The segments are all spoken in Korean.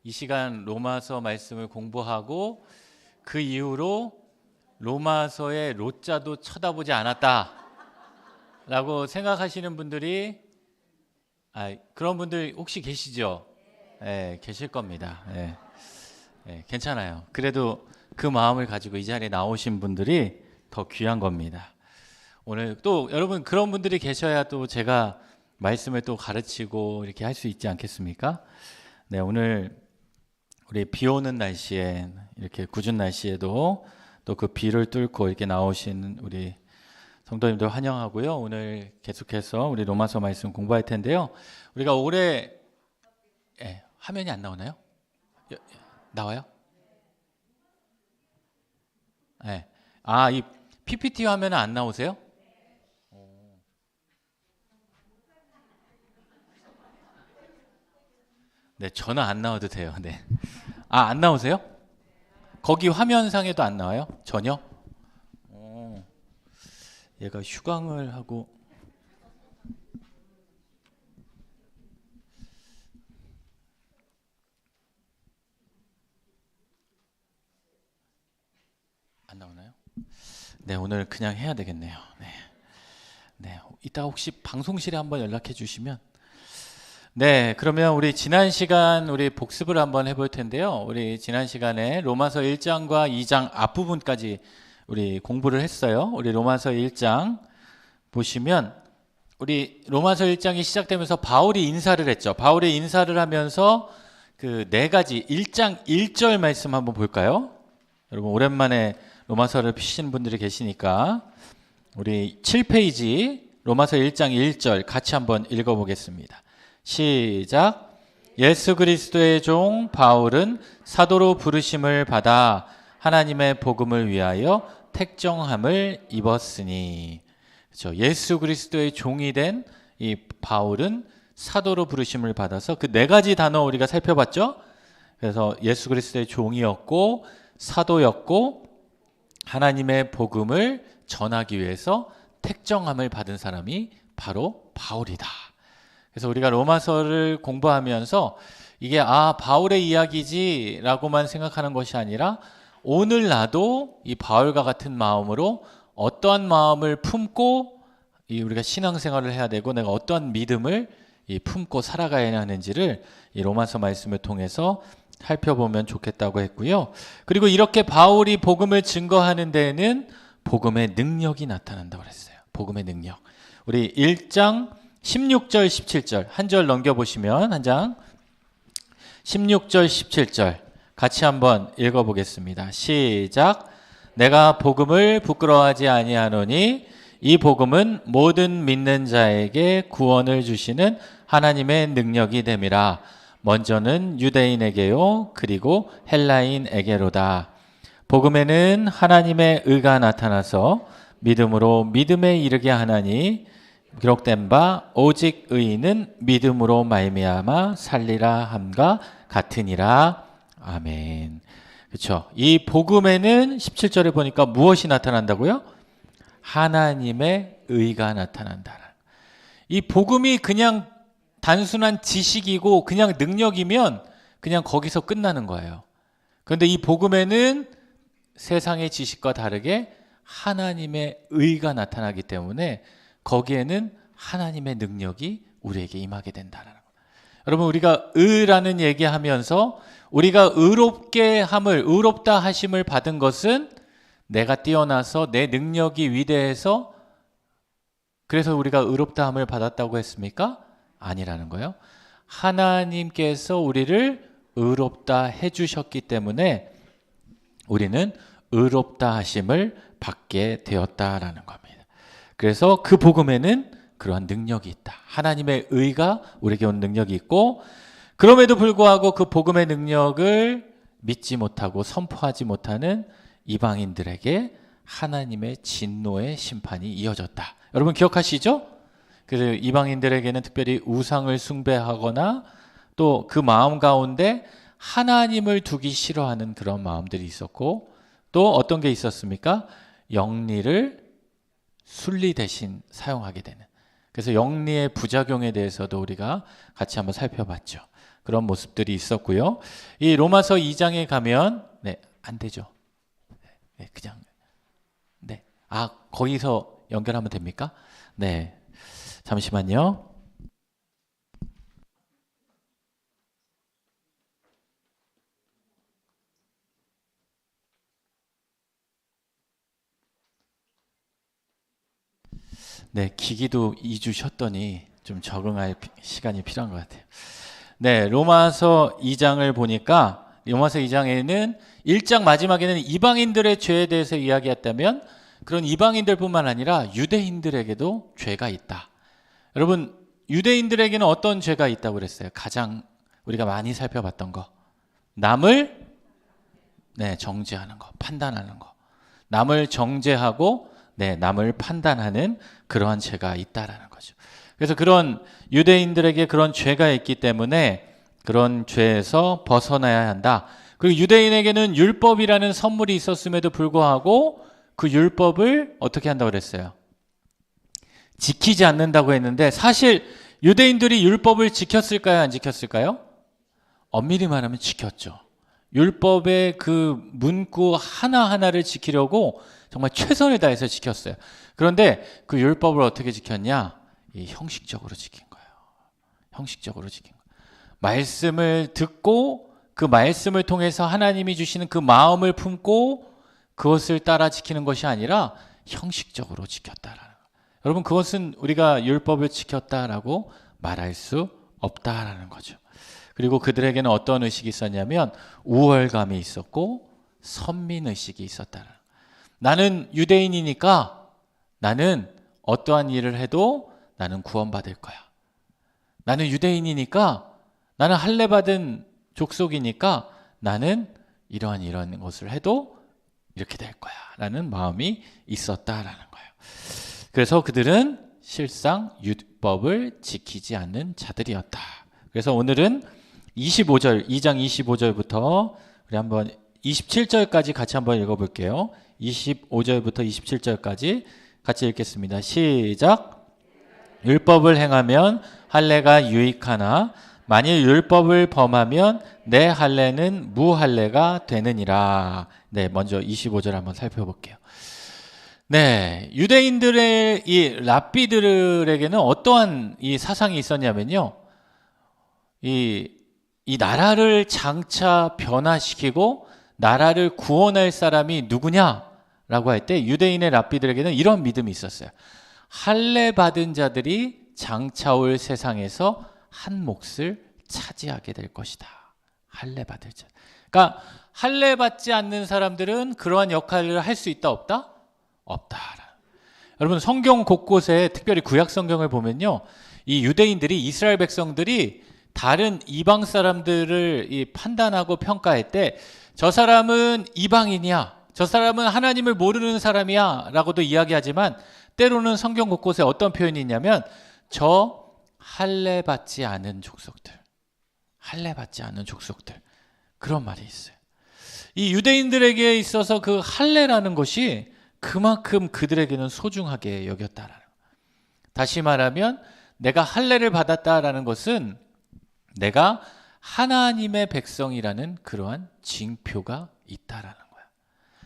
이 시간 로마서 말씀을 공부하고 그 이후로 로마서의 로자도 쳐다보지 않았다 라고 생각하시는 분들이 그런 분들 혹시 계시죠? 네, 계실 겁니다. 네. 네, 괜찮아요. 그래도 그 마음을 가지고 이 자리에 나오신 분들이 더 귀한 겁니다. 오늘 또 여러분 그런 분들이 계셔야 또 제가 말씀을 또 가르치고 이렇게 할 수 있지 않겠습니까? 네, 오늘 우리 비 오는 날씨에 이렇게 궂은 날씨에도 또 그 비를 뚫고 이렇게 나오신 우리 성도님들 환영하고요. 오늘 계속해서 우리 로마서 말씀 공부할 텐데요. 우리가 올해 화면이 안 나오나요? 나와요? 네. 이 PPT 화면은 안 나오세요? 네, 저는 안 나와도 돼요. 네. 안 나오세요? 거기 화면상에도 안 나와요? 전혀? 얘가 휴강을 하고 안 나오나요? 네, 오늘 그냥 해야 되겠네요. 네, 이따 혹시 방송실에 한번 연락해 주시면. 네, 그러면 우리 지난 시간 우리 복습을 한번 해볼 텐데요. 우리 지난 시간에 로마서 1장과 2장 앞부분까지 우리 공부를 했어요. 우리 로마서 1장 보시면 우리 로마서 1장이 시작되면서 바울이 인사를 했죠. 바울이 인사를 하면서 그 네 가지 1장 1절 말씀 한번 볼까요? 여러분 오랜만에 로마서를 피시는 분들이 계시니까 우리 7페이지 로마서 1장 1절 같이 한번 읽어보겠습니다. 시작. 예수 그리스도의 종 바울은 사도로 부르심을 받아 하나님의 복음을 위하여 택정함을 입었으니. 그렇죠. 예수 그리스도의 종이 된 이 바울은 사도로 부르심을 받아서 그 네 가지 단어 우리가 살펴봤죠. 그래서 예수 그리스도의 종이었고 사도였고 하나님의 복음을 전하기 위해서 택정함을 받은 사람이 바로 바울이다. 그래서 우리가 로마서를 공부하면서 이게 바울의 이야기지 라고만 생각하는 것이 아니라 오늘 나도 이 바울과 같은 마음으로 어떠한 마음을 품고 우리가 신앙생활을 해야 되고 내가 어떠한 믿음을 품고 살아가야 하는지를 이 로마서 말씀을 통해서 살펴보면 좋겠다고 했고요. 그리고 이렇게 바울이 복음을 증거하는 데에는 복음의 능력이 나타난다고 그랬어요. 복음의 능력. 우리 1장 16절 17절 한 절 넘겨보시면 한 장 16절 17절 같이 한번 읽어보겠습니다. 시작. 내가 복음을 부끄러워하지 아니하노니 이 복음은 모든 믿는 자에게 구원을 주시는 하나님의 능력이 됨이라. 먼저는 유대인에게요 그리고 헬라인에게로다. 복음에는 하나님의 의가 나타나서 믿음으로 믿음에 이르게 하나니 기록된 바 오직 의인은 믿음으로 말미암아 살리라 함과 같으니라. 아멘. 그렇죠. 이 복음에는 17절에 보니까 무엇이 나타난다고요? 하나님의 의가 나타난다. 이 복음이 그냥 단순한 지식이고 그냥 능력이면 그냥 거기서 끝나는 거예요. 그런데 이 복음에는 세상의 지식과 다르게 하나님의 의가 나타나기 때문에 거기에는 하나님의 능력이 우리에게 임하게 된다는 거예요. 여러분 우리가 의라는 얘기하면서 우리가 의롭다 하심을 받은 것은 내가 뛰어나서 내 능력이 위대해서 그래서 우리가 의롭다 함을 받았다고 했습니까? 아니라는 거예요. 하나님께서 우리를 의롭다 해주셨기 때문에 우리는 의롭다 하심을 받게 되었다라는 겁니다. 그래서 그 복음에는 그러한 능력이 있다. 하나님의 의가 우리에게 온 능력이 있고 그럼에도 불구하고 그 복음의 능력을 믿지 못하고 선포하지 못하는 이방인들에게 하나님의 진노의 심판이 이어졌다. 여러분 기억하시죠? 그래서 이방인들에게는 특별히 우상을 숭배하거나 또 그 마음 가운데 하나님을 두기 싫어하는 그런 마음들이 있었고 또 어떤 게 있었습니까? 영리를 순리 대신 사용하게 되는. 그래서 영리의 부작용에 대해서도 우리가 같이 한번 살펴봤죠. 그런 모습들이 있었고요. 이 로마서 2장에 가면 안 되죠. 그냥 거기서 연결하면 됩니까? 잠시만요. 기기도 2주 쉬었더니 좀 적응할 시간이 필요한 것 같아요. 로마서 2장을 보니까 로마서 2장에는 1장 마지막에는 이방인들의 죄에 대해서 이야기했다면 그런 이방인들뿐만 아니라 유대인들에게도 죄가 있다. 여러분, 유대인들에게는 어떤 죄가 있다고 그랬어요? 가장 우리가 많이 살펴봤던 거. 남을 정죄하는 거, 판단하는 거. 남을 정죄하고 남을 판단하는 그러한 죄가 있다라는 거죠. 그래서 그런 유대인들에게 그런 죄가 있기 때문에 그런 죄에서 벗어나야 한다. 그리고 유대인에게는 율법이라는 선물이 있었음에도 불구하고 그 율법을 어떻게 한다고 그랬어요? 지키지 않는다고 했는데 사실 유대인들이 율법을 지켰을까요? 안 지켰을까요? 엄밀히 말하면 지켰죠. 율법의 그 문구 하나하나를 지키려고 정말 최선을 다해서 지켰어요. 그런데 그 율법을 어떻게 지켰냐? 형식적으로 지킨 거예요. 형식적으로 지킨 거예요. 말씀을 듣고 그 말씀을 통해서 하나님이 주시는 그 마음을 품고 그것을 따라 지키는 것이 아니라 형식적으로 지켰다라는 거예요. 여러분, 그것은 우리가 율법을 지켰다라고 말할 수 없다라는 거죠. 그리고 그들에게는 어떤 의식이 있었냐면 우월감이 있었고 선민의식이 있었다라는 거예요. 나는 유대인이니까 나는 어떠한 일을 해도 나는 구원받을 거야. 나는 유대인이니까 나는 할례받은 족속이니까 나는 이런 것을 해도 이렇게 될 거야 라는 마음이 있었다라는 거예요. 그래서 그들은 실상 율법을 지키지 않는 자들이었다. 그래서 오늘은 2장 25절부터 우리 한번 27절까지 같이 한번 읽어볼게요. 25절부터 27절까지 같이 읽겠습니다. 시작. 율법을 행하면 할례가 유익하나 만일 율법을 범하면 내 할례는 무할례가 되느니라. 먼저 25절 한번 살펴볼게요. 유대인들의 이 랍비들에게는 어떠한 이 사상이 있었냐면요. 이 나라를 장차 변화시키고 나라를 구원할 사람이 누구냐라고 할 때 유대인의 랍비들에게는 이런 믿음이 있었어요. 할례 받은 자들이 장차 올 세상에서 한 몫을 차지하게 될 것이다. 할례 받을 자. 그러니까 할례 받지 않는 사람들은 그러한 역할을 할 수 있다 없다? 없다. 여러분, 성경 곳곳에 특별히 구약 성경을 보면요. 이 유대인들이 이스라엘 백성들이 다른 이방 사람들을 판단하고 평가할 때 저 사람은 이방인이야, 저 사람은 하나님을 모르는 사람이야 라고도 이야기하지만 때로는 성경 곳곳에 어떤 표현이 있냐면 저 할례 받지 않은 족속들, 할례 받지 않은 족속들, 그런 말이 있어요. 이 유대인들에게 있어서 그 할례라는 것이 그만큼 그들에게는 소중하게 여겼다라는 거예요. 다시 말하면 내가 할례를 받았다라는 것은 내가 하나님의 백성이라는 그러한 징표가 있다라는 거야.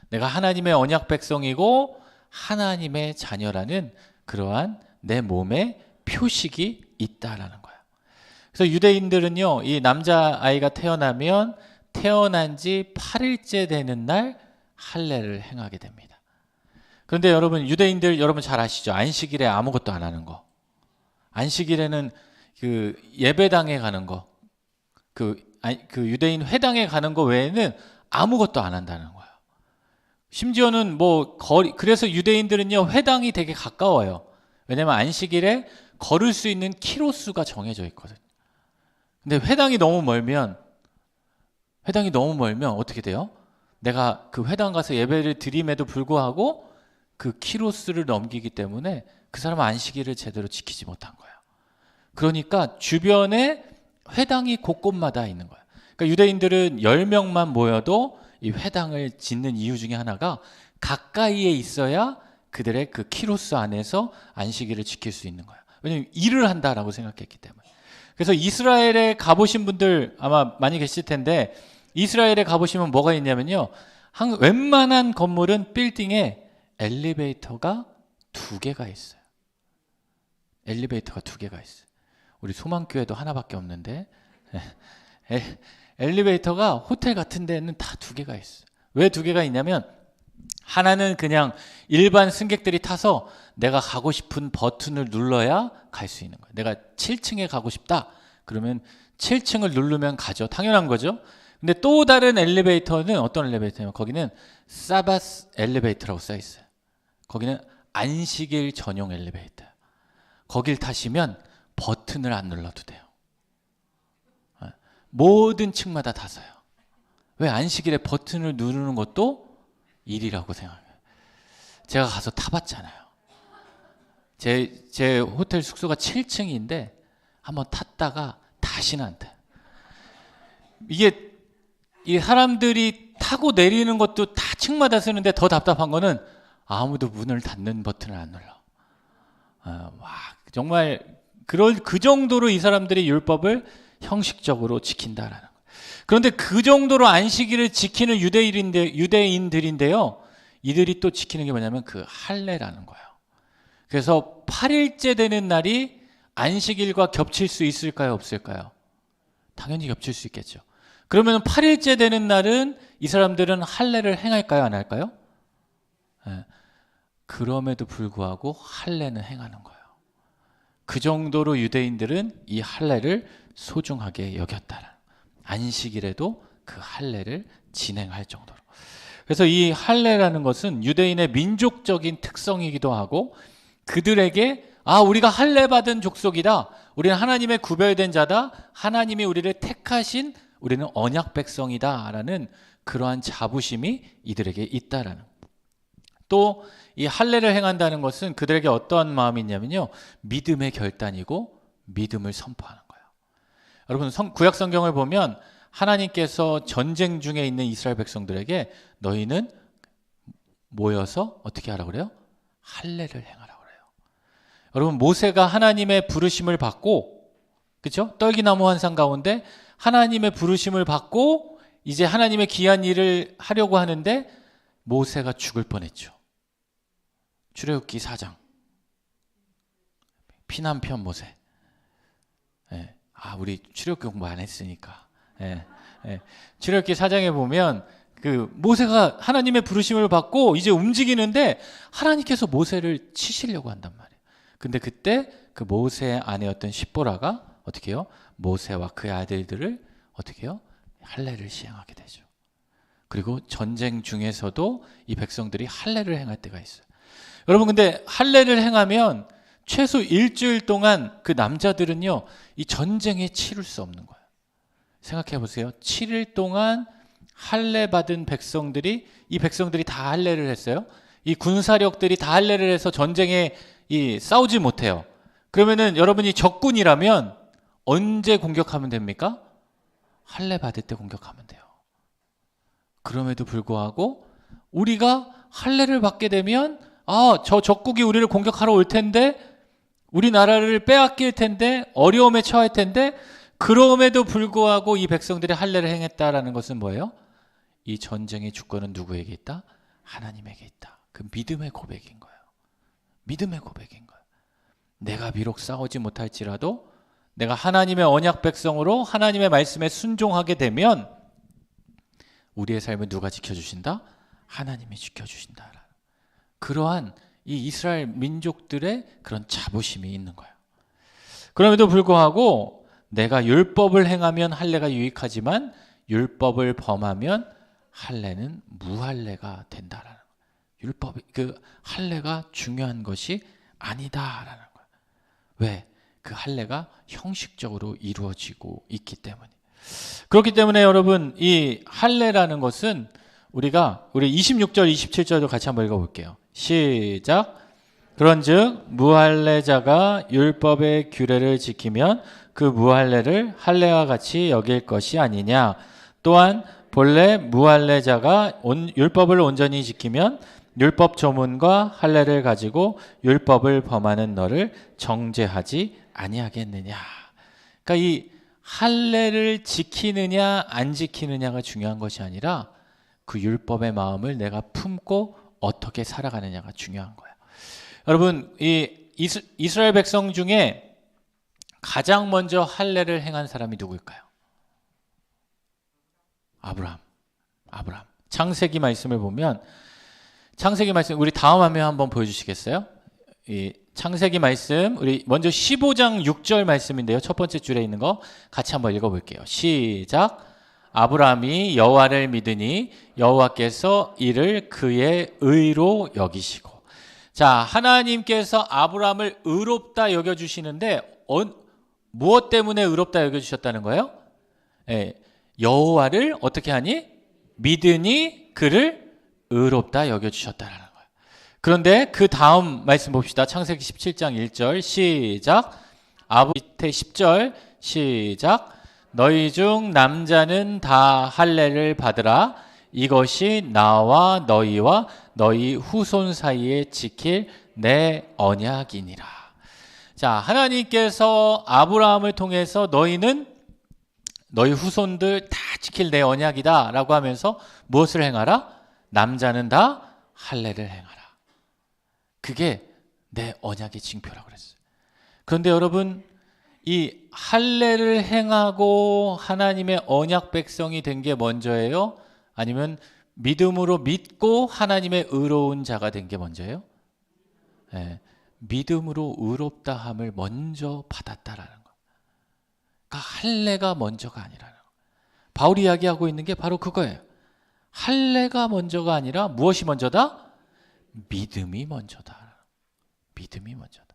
내가 하나님의 언약 백성이고 하나님의 자녀라는 그러한 내 몸에 표식이 있다라는 거야. 그래서 유대인들은요, 이 남자아이가 태어나면 태어난 지 8일째 되는 날 할례를 행하게 됩니다. 그런데 여러분, 유대인들 여러분 잘 아시죠? 안식일에 아무것도 안 하는 거. 안식일에는 그 예배당에 가는 거, 그 유대인 회당에 가는 거 외에는 아무것도 안 한다는 거예요. 심지어는 그래서 유대인들은요, 회당이 되게 가까워요. 왜냐면 안식일에 걸을 수 있는 키로수가 정해져 있거든요. 근데 회당이 너무 멀면 어떻게 돼요? 내가 그 회당 가서 예배를 드림에도 불구하고 그 키로수를 넘기기 때문에 그 사람은 안식일을 제대로 지키지 못한 거예요. 그러니까 주변에 회당이 곳곳마다 있는 거예요. 그러니까 유대인들은 10명만 모여도 이 회당을 짓는 이유 중에 하나가 가까이에 있어야 그들의 그 키로수 안에서 안식일을 지킬 수 있는 거예요. 왜냐하면 일을 한다라고 생각했기 때문에. 그래서 이스라엘에 가보신 분들 아마 많이 계실 텐데 이스라엘에 가보시면 뭐가 있냐면요. 웬만한 건물은 빌딩에 엘리베이터가 2개가 있어요. 엘리베이터가 2개가 있어요. 우리 소망교회도 하나밖에 없는데 엘리베이터가 호텔 같은 데는 다 2개가 있어요. 왜 2개가 있냐면 하나는 그냥 일반 승객들이 타서 내가 가고 싶은 버튼을 눌러야 갈 수 있는 거예요. 내가 7층에 가고 싶다. 그러면 7층을 누르면 가죠. 당연한 거죠. 근데 또 다른 엘리베이터는 어떤 엘리베이터냐면 거기는 사바스 엘리베이터라고 써 있어요. 거기는 안식일 전용 엘리베이터예요. 거길 타시면 버튼을 안 눌러도 돼요. 모든 층마다 다 서요. 왜? 안식일에 버튼을 누르는 것도 일이라고 생각해요. 제가 가서 타봤잖아요. 제 호텔 숙소가 7층인데 한번 탔다가 다시는 안 타요. 이 사람들이 타고 내리는 것도 다 층마다 쓰는데 더 답답한 거는 아무도 문을 닫는 버튼을 안 눌러. 와, 정말 그 정도로 이 사람들이 율법을 형식적으로 지킨다라는 거예요. 그런데 그 정도로 안식일을 지키는 유대인들인데요. 이들이 또 지키는 게 뭐냐면 그 할례라는 거예요. 그래서 8일째 되는 날이 안식일과 겹칠 수 있을까요? 없을까요? 당연히 겹칠 수 있겠죠. 그러면 8일째 되는 날은 이 사람들은 할례를 행할까요? 안 할까요? 네. 그럼에도 불구하고 할례는 행하는 거예요. 그 정도로 유대인들은 이 할례를 소중하게 여겼다는, 안식일에도 그 할례를 진행할 정도로. 그래서 이 할례라는 것은 유대인의 민족적인 특성이기도 하고 그들에게 우리가 할례 받은 족속이다. 우리는 하나님의 구별된 자다. 하나님이 우리를 택하신 우리는 언약 백성이다라는 그러한 자부심이 이들에게 있다라는. 또 이 할례를 행한다는 것은 그들에게 어떠한 마음이 있냐면요. 믿음의 결단이고 믿음을 선포하는 거예요. 여러분 구약 성경을 보면 하나님께서 전쟁 중에 있는 이스라엘 백성들에게 너희는 모여서 어떻게 하라고 그래요? 할례를 행하라고 그래요. 여러분 모세가 하나님의 부르심을 받고, 그렇죠? 떨기나무 환상 가운데 하나님의 부르심을 받고 이제 하나님의 귀한 일을 하려고 하는데 모세가 죽을 뻔했죠. 출애굽기 4장 피난편 모세. 예. 우리 출애굽기 공부 안 했으니까. 예. 예. 출애굽기 4장에 보면 그 모세가 하나님의 부르심을 받고 이제 움직이는데 하나님께서 모세를 치시려고 한단 말이에요. 근데 그때 그 모세의 아내였던 십보라가 어떻게 해요? 모세와 그의 아들들을 어떻게 해요? 할례를 시행하게 되죠. 그리고 전쟁 중에서도 이 백성들이 할례를 행할 때가 있어요. 여러분 근데 할례를 행하면 최소 일주일 동안 그 남자들은요 이 전쟁에 치를 수 없는 거예요. 생각해 보세요. 7일 동안 할례 받은 백성들이, 이 백성들이 다 할례를 했어요. 이 군사력들이 다 할례를 해서 전쟁에 싸우지 못해요. 그러면은 여러분이 적군이라면 언제 공격하면 됩니까? 할례 받을 때 공격하면 돼요. 그럼에도 불구하고 우리가 할례를 받게 되면 저 적국이 우리를 공격하러 올 텐데, 우리나라를 빼앗길 텐데, 어려움에 처할 텐데, 그럼에도 불구하고 이 백성들이 할례를 행했다라는 것은 뭐예요? 이 전쟁의 주권은 누구에게 있다? 하나님에게 있다. 그 믿음의 고백인 거예요. 믿음의 고백인 거예요. 내가 비록 싸우지 못할지라도 내가 하나님의 언약 백성으로 하나님의 말씀에 순종하게 되면 우리의 삶을 누가 지켜주신다? 하나님이 지켜주신다. 그러한 이 이스라엘 민족들의 그런 자부심이 있는 거예요. 그럼에도 불구하고 내가 율법을 행하면 할례가 유익하지만 율법을 범하면 할례는 무할례가 된다라는 거예요. 그 할례가 중요한 것이 아니다라는 거예요. 왜? 그 할례가 형식적으로 이루어지고 있기 때문에. 그렇기 때문에 여러분 이 할례라는 것은 우리 26절 27절도 같이 한번 읽어볼게요. 시작. 그런즉 무할례자가 율법의 규례를 지키면 그 무할례를 할례와 같이 여길 것이 아니냐. 또한 본래 무할례자가 율법을 온전히 지키면 율법 조문과 할례를 가지고 율법을 범하는 너를 정죄하지 아니하겠느냐. 그러니까 이 할례를 지키느냐 안 지키느냐가 중요한 것이 아니라 그 율법의 마음을 내가 품고 어떻게 살아가느냐가 중요한 거예요. 여러분, 이 이스라엘 백성 중에 가장 먼저 할례를 행한 사람이 누구일까요? 아브라함. 창세기 말씀을 보면, 창세기 말씀 우리 다음 화면 한번 보여주시겠어요? 이 창세기 말씀 우리 먼저 15장 6절 말씀인데요. 첫 번째 줄에 있는 거 같이 한번 읽어볼게요. 시작. 아브라함이 여호와를 믿으니 여호와께서 이를 그의 의로 여기시고. 자, 하나님께서 아브라함을 의롭다 여겨주시는데 무엇 때문에 의롭다 여겨주셨다는 거예요? 여호와를 어떻게 하니? 믿으니 그를 의롭다 여겨주셨다는 거예요. 그런데 그 다음 말씀 봅시다. 창세기 17장 1절 시작. 밑에 10절 시작. 너희 중 남자는 다 할례를 받으라. 이것이 나와 너희와 너희 후손 사이에 지킬 내 언약이니라. 자, 하나님께서 아브라함을 통해서 너희는 너희 후손들 다 지킬 내 언약이다 라고 하면서 무엇을 행하라? 남자는 다 할례를 행하라. 그게 내 언약의 징표라고 그랬어요. 그런데 여러분, 이 할례를 행하고 하나님의 언약 백성이 된 게 먼저예요? 아니면 믿음으로 믿고 하나님의 의로운 자가 된 게 먼저예요? 네, 믿음으로 의롭다함을 먼저 받았다라는 거. 그러니까 할례가 먼저가 아니라는 거. 바울이 이야기하고 있는 게 바로 그거예요. 할례가 먼저가 아니라 무엇이 먼저다? 믿음이 먼저다. 믿음이 먼저다.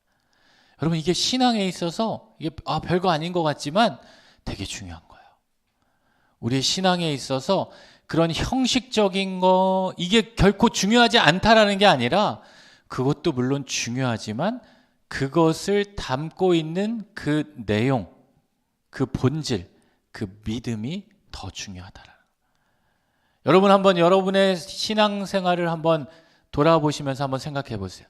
여러분, 이게 신앙에 있어서 이게 별거 아닌 것 같지만 되게 중요한 거예요. 우리의 신앙에 있어서 그런 형식적인 거 이게 결코 중요하지 않다라는 게 아니라 그것도 물론 중요하지만 그것을 담고 있는 그 내용, 그 본질, 그 믿음이 더 중요하다라는 거예요. 여러분 한번 여러분의 신앙생활을 한번 돌아보시면서 한번 생각해 보세요.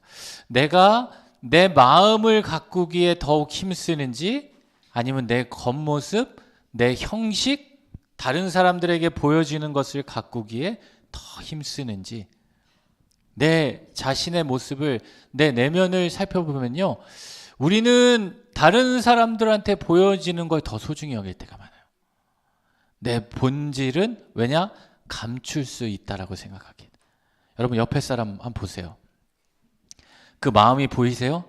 내가 내 마음을 가꾸기에 더욱 힘쓰는지 아니면 내 겉모습, 내 형식, 다른 사람들에게 보여지는 것을 가꾸기에 더 힘쓰는지 내 자신의 모습을, 내 내면을 살펴보면요. 우리는 다른 사람들한테 보여지는 걸 더 소중히 여길 때가 많아요. 내 본질은 왜냐? 감출 수 있다라고 생각하기에. 여러분 옆에 사람 한번 보세요. 그 마음이 보이세요?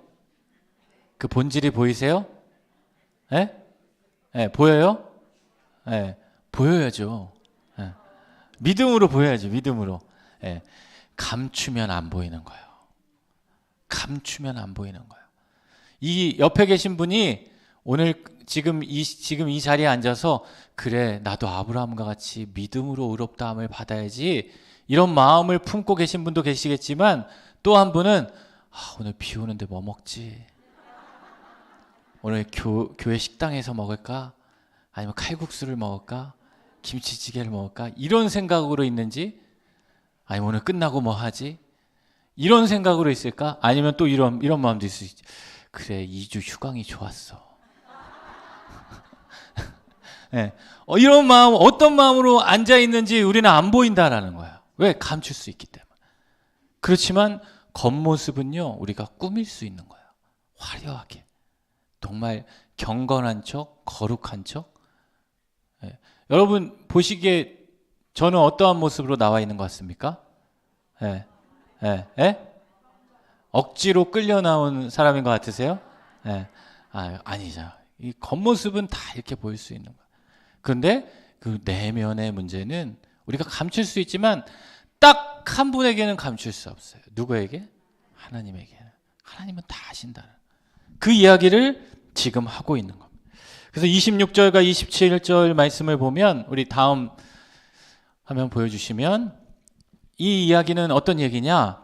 그 본질이 보이세요? 예? 예, 보여요? 예, 보여야죠. 예. 믿음으로 보여야죠. 믿음으로. 예. 감추면 안 보이는 거예요. 감추면 안 보이는 거예요. 이 옆에 계신 분이 오늘 지금 이 자리에 앉아서 그래 나도 아브라함과 같이 믿음으로 의롭다함을 받아야지 이런 마음을 품고 계신 분도 계시겠지만 또 한 분은 오늘 비 오는데 뭐 먹지? 오늘 교회 식당에서 먹을까? 아니면 칼국수를 먹을까? 김치찌개를 먹을까? 이런 생각으로 있는지 아니면 오늘 끝나고 뭐 하지? 이런 생각으로 있을까? 아니면 또 이런 마음도 있을 수 있지. 그래 2주 휴강이 좋았어. 네. 이런 마음, 어떤 마음으로 앉아있는지 우리는 안 보인다라는 거야. 왜? 감출 수 있기 때문에. 그렇지만 겉모습은요 우리가 꾸밀 수 있는 거예요. 화려하게 정말 경건한 척, 거룩한 척. 네. 여러분 보시기에 저는 어떠한 모습으로 나와 있는 것 같습니까? 네. 네. 네? 억지로 끌려 나온 사람인 것 같으세요? 네. 아니죠. 이 겉모습은 다 이렇게 보일 수 있는 거예요. 그런데 그 내면의 문제는 우리가 감출 수 있지만 딱 한 분에게는 감출 수 없어요. 누구에게? 하나님에게. 하나님은 다 아신다. 그 이야기를 지금 하고 있는 겁니다. 그래서 26절과 27절 말씀을 보면 우리 다음 화면 보여주시면 이 이야기는 어떤 얘기냐?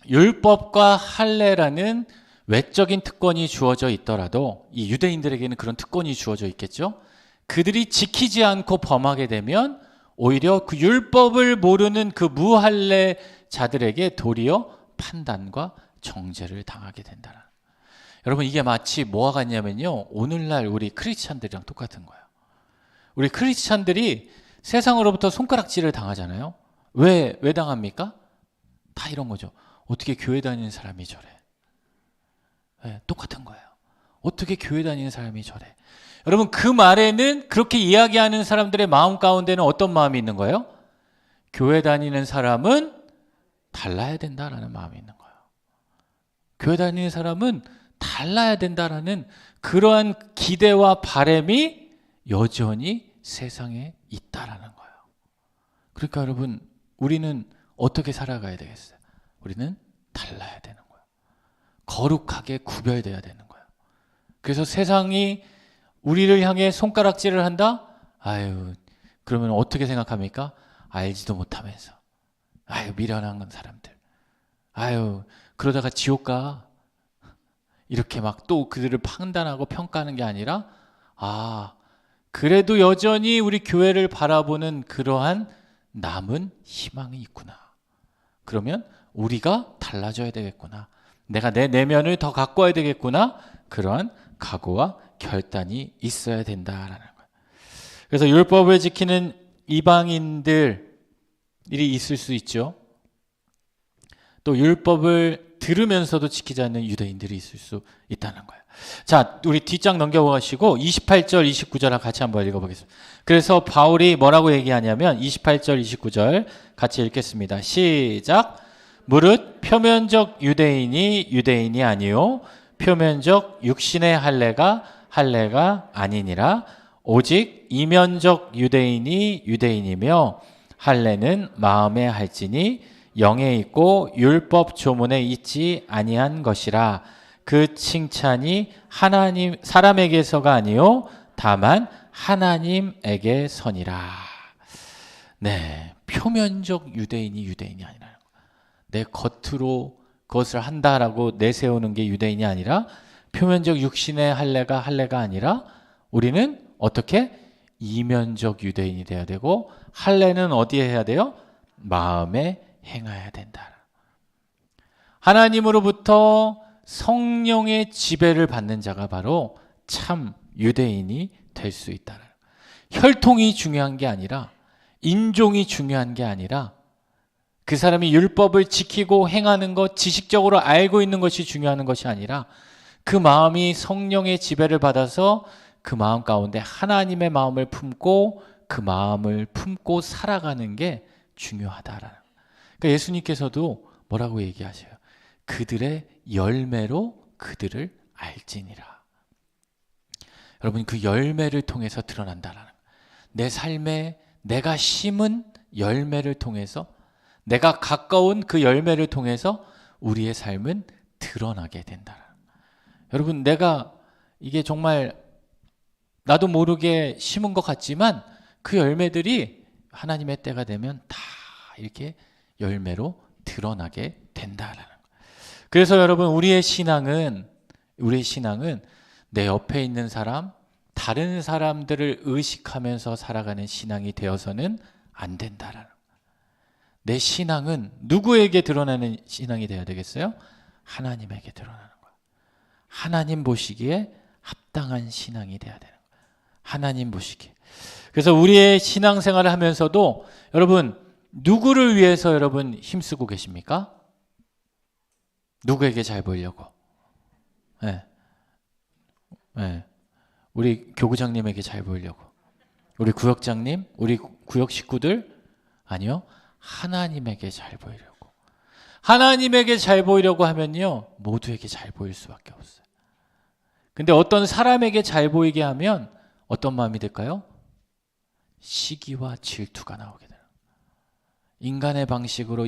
율법과 할례라는 외적인 특권이 주어져 있더라도 이 유대인들에게는 그런 특권이 주어져 있겠죠. 그들이 지키지 않고 범하게 되면 오히려 그 율법을 모르는 그 무할례자들에게 도리어 판단과 정죄를 당하게 된다. 여러분 이게 마치 뭐와 같냐면요, 오늘날 우리 크리스찬들이랑 똑같은 거예요. 우리 크리스찬들이 세상으로부터 손가락질을 당하잖아요. 왜 당합니까? 다 이런 거죠. 어떻게 교회 다니는 사람이 저래? 네, 똑같은 거예요. 어떻게 교회 다니는 사람이 저래? 여러분 그 말에는, 그렇게 이야기하는 사람들의 마음 가운데는 어떤 마음이 있는 거예요? 교회 다니는 사람은 달라야 된다라는 마음이 있는 거예요. 교회 다니는 사람은 달라야 된다라는 그러한 기대와 바람이 여전히 세상에 있다라는 거예요. 그러니까 여러분, 우리는 어떻게 살아가야 되겠어요? 우리는 달라야 되는 거예요. 거룩하게 구별돼야 되는 거예요. 그래서 세상이 우리를 향해 손가락질을 한다? 아유, 그러면 어떻게 생각합니까? 알지도 못하면서. 아유, 미련한 사람들. 아유, 그러다가 지옥 가. 이렇게 막 또 그들을 판단하고 평가하는 게 아니라, 아, 그래도 여전히 우리 교회를 바라보는 그러한 남은 희망이 있구나. 그러면 우리가 달라져야 되겠구나. 내가 내 내면을 더 갖고 와야 되겠구나. 그러한 각오와 결단이 있어야 된다라는 거예요. 그래서 율법을 지키는 이방인들이 있을 수 있죠. 또 율법을 들으면서도 지키지 않는 유대인들이 있을 수 있다는 거예요. 자, 우리 뒷장 넘겨보시고 28절, 29절 같이 한번 읽어보겠습니다. 그래서 바울이 뭐라고 얘기하냐면 28절, 29절 같이 읽겠습니다. 시작. 무릇 표면적 유대인이 유대인이 아니요 표면적 육신의 할례가 아니니라. 오직 이면적 유대인이 유대인이며 할례는 마음에 할지니 영에 있고 율법 조문에 있지 아니한 것이라. 그 칭찬이 하나님 사람에게서가 아니요 다만 하나님에게서니라. 네, 표면적 유대인이 아니라, 내 겉으로 그것을 한다라고 내세우는 게 유대인이 아니라, 표면적 육신의 할례가 아니라, 우리는 어떻게 이면적 유대인이 돼야 되고, 할례는 어디에 해야 돼요? 마음에 행해야 된다. 하나님으로부터 성령의 지배를 받는 자가 바로 참 유대인이 될 수 있다. 혈통이 중요한 게 아니라, 인종이 중요한 게 아니라, 그 사람이 율법을 지키고 행하는 것, 지식적으로 알고 있는 것이 중요한 것이 아니라, 그 마음이 성령의 지배를 받아서 그 마음 가운데 하나님의 마음을 품고 그 마음을 품고 살아가는 게 중요하다라는. 그러니까 예수님께서도 뭐라고 얘기하셔요? 그들의 열매로 그들을 알지니라. 여러분, 그 열매를 통해서 드러난다라는, 내 삶에 내가 심은 열매를 통해서, 내가 가까운 그 열매를 통해서 우리의 삶은 드러나게 된다. 여러분, 내가 이게 정말 나도 모르게 심은 것 같지만 그 열매들이 하나님의 때가 되면 다 이렇게 열매로 드러나게 된다라는 거예요. 그래서 여러분, 우리의 신앙은 내 옆에 있는 사람, 다른 사람들을 의식하면서 살아가는 신앙이 되어서는 안 된다라는 거예요. 내 신앙은 누구에게 드러나는 신앙이 되어야 되겠어요? 하나님에게 드러나는 거예요. 하나님 보시기에 합당한 신앙이 되어야 되는 거예요. 하나님 보시기에. 그래서 우리의 신앙생활을 하면서도 여러분, 누구를 위해서 여러분 힘쓰고 계십니까? 누구에게 잘 보이려고? 네. 네. 우리 교구장님에게 잘 보이려고? 우리 구역장님? 우리 구역 식구들? 아니요. 하나님에게 잘 보이려고. 하나님에게 잘 보이려고 하면요, 모두에게 잘 보일 수밖에 없어요. 근데 어떤 사람에게 잘 보이게 하면 어떤 마음이 들까요? 시기와 질투가 나오게 돼요. 인간의 방식으로,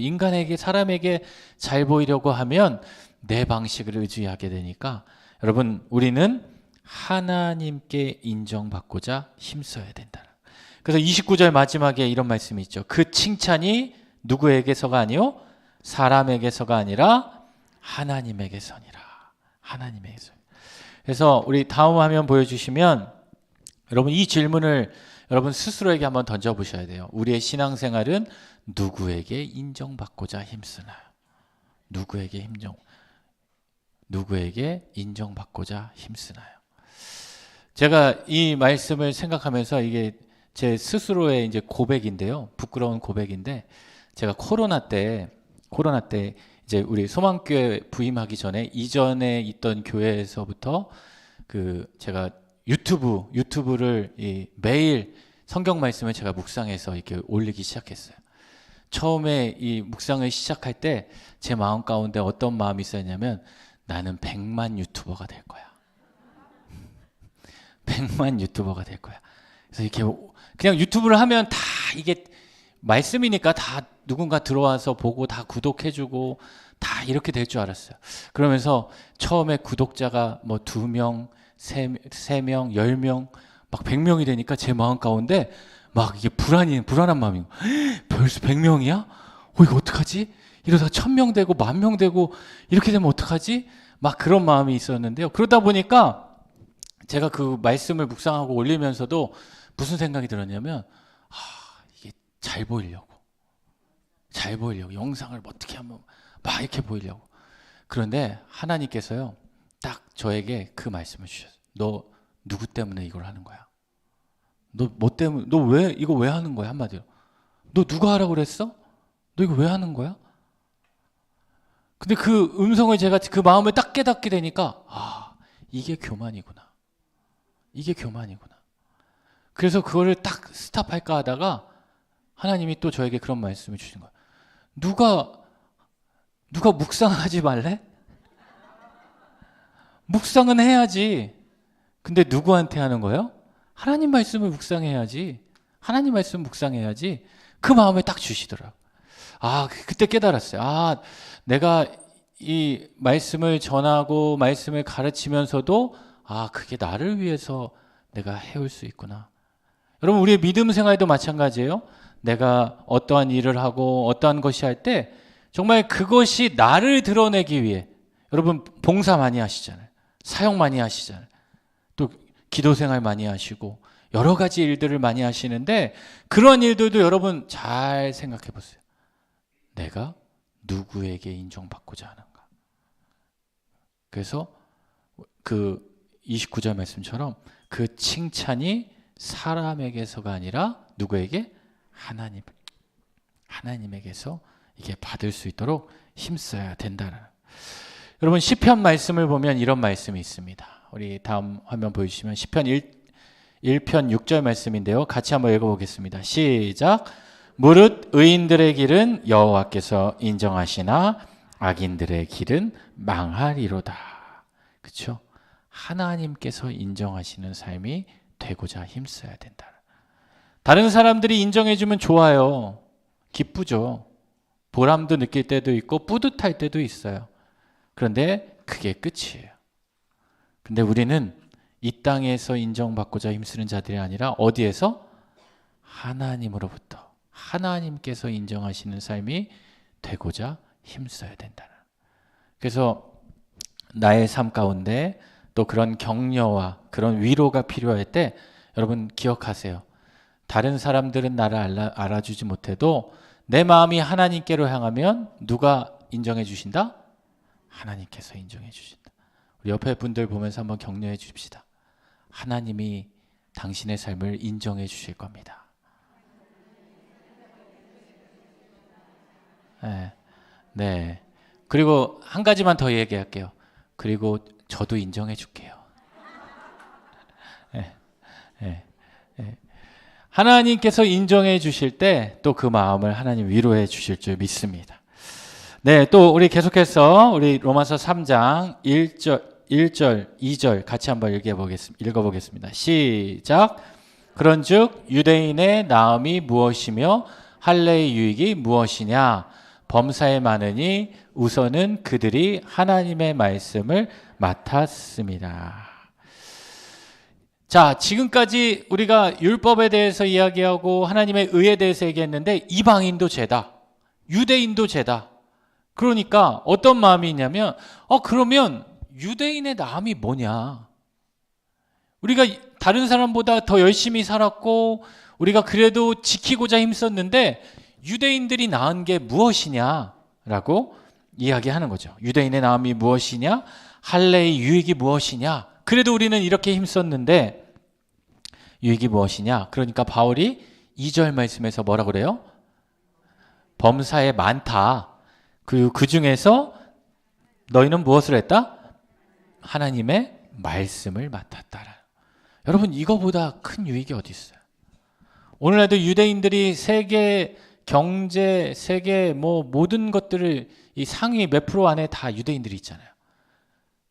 사람에게 잘 보이려고 하면 내 방식을 의지하게 되니까, 여러분, 우리는 하나님께 인정받고자 힘써야 된다. 그래서 29절 마지막에 이런 말씀이 있죠. 그 칭찬이 누구에게서가 아니요 사람에게서가 아니라 하나님에게서니라. 하나님에게서. 그래서 우리 다음 화면 보여주시면, 여러분 이 질문을 여러분 스스로에게 한번 던져보셔야 돼요. 우리의 신앙생활은 누구에게 인정받고자 힘쓰나요? 누구에게 누구에게 인정받고자 힘쓰나요? 제가 이 말씀을 생각하면서 이게 제 스스로의 이제 고백인데요. 부끄러운 고백인데, 제가 코로나 때 이제 우리 소망교회 부임하기 전에 이전에 있던 교회에서부터 제가 유튜브를 매일 성경 말씀을 제가 묵상해서 이렇게 올리기 시작했어요. 처음에 이 묵상을 시작할 때 제 마음 가운데 어떤 마음이 있었냐면, 나는 100만 유튜버가 될 거야. 100만 유튜버가 될 거야. 그래서 이렇게 그냥 유튜브를 하면 다 이게 말씀이니까 다 누군가 들어와서 보고 다 구독해주고 다 이렇게 될 줄 알았어요. 그러면서 처음에 구독자가 뭐 2명, 3명, 10명, 막 100명이 되니까 제 마음 가운데 막 이게 불안한 마음이, 벌써 100명이야? 이거 어떡하지? 이러다가 1000명 되고 10,000명 되고 이렇게 되면 어떡하지? 막 그런 마음이 있었는데요. 그러다 보니까 제가 그 말씀을 묵상하고 올리면서도 무슨 생각이 들었냐면, 이게 잘 보이려고 영상을 어떻게 하면 막 이렇게 보이려고. 그런데 하나님께서요, 딱 저에게 그 말씀을 주셨어요. 너 누구 때문에 이걸 하는 거야? 너 뭐 때문에, 너 왜 이거 왜 하는 거야? 한마디로, 너 누가 하라고 그랬어? 너 이거 왜 하는 거야? 근데 그 음성을 제가 그 마음을 딱 깨닫게 되니까, 이게 교만이구나. 그래서 그거를 딱 스탑할까 하다가 하나님이 또 저에게 그런 말씀을 주신 거예요. 누가 묵상하지 말래? 묵상은 해야지. 근데 누구한테 하는 거예요? 하나님 말씀을 묵상해야지. 그 마음을 딱 주시더라고요. 그때 깨달았어요. 내가 이 말씀을 전하고 말씀을 가르치면서도 그게 나를 위해서 내가 해올 수 있구나. 여러분, 우리의 믿음 생활도 마찬가지예요. 내가 어떠한 일을 하고 어떠한 것이 할 때 정말 그것이 나를 드러내기 위해, 여러분 봉사 많이 하시잖아요. 사역 많이 하시잖아요. 또 기도 생활 많이 하시고 여러 가지 일들을 많이 하시는데, 그런 일들도 여러분 잘 생각해 보세요. 내가 누구에게 인정받고자 하는가? 그래서 그 29절 말씀처럼 그 칭찬이 사람에게서가 아니라 누구에게? 하나님에게서 이게 받을 수 있도록 힘써야 된다는. 여러분, 시편 말씀을 보면 이런 말씀이 있습니다. 우리 다음 화면 보여주시면 시편 1편 6절 말씀인데요. 같이 한번 읽어보겠습니다. 시작. 무릇 의인들의 길은 여호와께서 인정하시나 악인들의 길은 망하리로다. 그렇죠? 하나님께서 인정하시는 삶이 되고자 힘써야 된다. 다른 사람들이 인정해주면 좋아요. 기쁘죠. 보람도 느낄 때도 있고 뿌듯할 때도 있어요. 그런데 그게 끝이에요. 근데 우리는 이 땅에서 인정받고자 힘쓰는 자들이 아니라 어디에서? 하나님으로부터, 하나님께서 인정하시는 삶이 되고자 힘써야 된다는. 그래서 나의 삶 가운데 또 그런 격려와 그런 위로가 필요할 때 여러분 기억하세요. 다른 사람들은 나를 알아주지 못해도 내 마음이 하나님께로 향하면 누가 인정해 주신다? 하나님께서 인정해 주신다. 우리 옆에 분들 보면서 한번 격려해 주십시다. 하나님이 당신의 삶을 인정해 주실 겁니다. 네. 그리고 한 가지만 더 얘기할게요. 그리고 저도 인정해 줄게요. 하나님께서 인정해 주실 때 또 그 마음을 하나님 위로해 주실 줄 믿습니다. 네, 또 우리 계속해서 우리 로마서 3장 1절, 2절 같이 한번 읽어보겠습니다. 시작. 그런즉 유대인의 나음이 무엇이며 할례의 유익이 무엇이냐? 범사에 많으니 우선은 그들이 하나님의 말씀을 맡았습니다. 자, 지금까지 우리가 율법에 대해서 이야기하고 하나님의 의에 대해서 얘기했는데 이방인도 죄다, 유대인도 죄다. 그러니까 어떤 마음이 있냐면 그러면 유대인의 나음이 뭐냐? 우리가 다른 사람보다 더 열심히 살았고 우리가 그래도 지키고자 힘썼는데 유대인들이 낳은 게 무엇이냐라고 이야기하는 거죠. 유대인의 나음이 무엇이냐? 할례의 유익이 무엇이냐? 그래도 우리는 이렇게 힘썼는데 유익이 무엇이냐? 그러니까 바울이 2절 말씀에서 뭐라 그래요? 범사에 많다. 그 중에서 너희는 무엇을 했다? 하나님의 말씀을 맡았다. 여러분, 이거보다 큰 유익이 어디 있어요? 오늘날도 유대인들이 세계 경제, 세계 모든 것들을 이 상위 몇 프로 안에 다 유대인들이 있잖아요.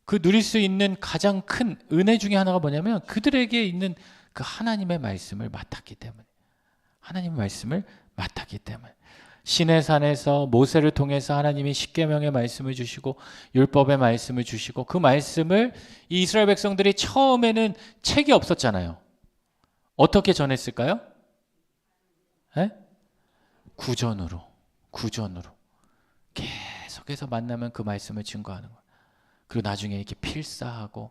그 누릴 수 있는 가장 큰 은혜 중에 하나가 뭐냐면 그들에게 있는 그 하나님의 말씀을 맡았기 때문에. 하나님의 말씀을 맡았기 때문에. 시내산에서 모세를 통해서 하나님이 십계명의 말씀을 주시고 율법의 말씀을 주시고 그 말씀을 이 이스라엘 백성들이 처음에는 책이 없었잖아요. 어떻게 전했을까요? 네? 구전으로 계속해서 만나면 그 말씀을 증거하는 거예요. 그리고 나중에 이렇게 필사하고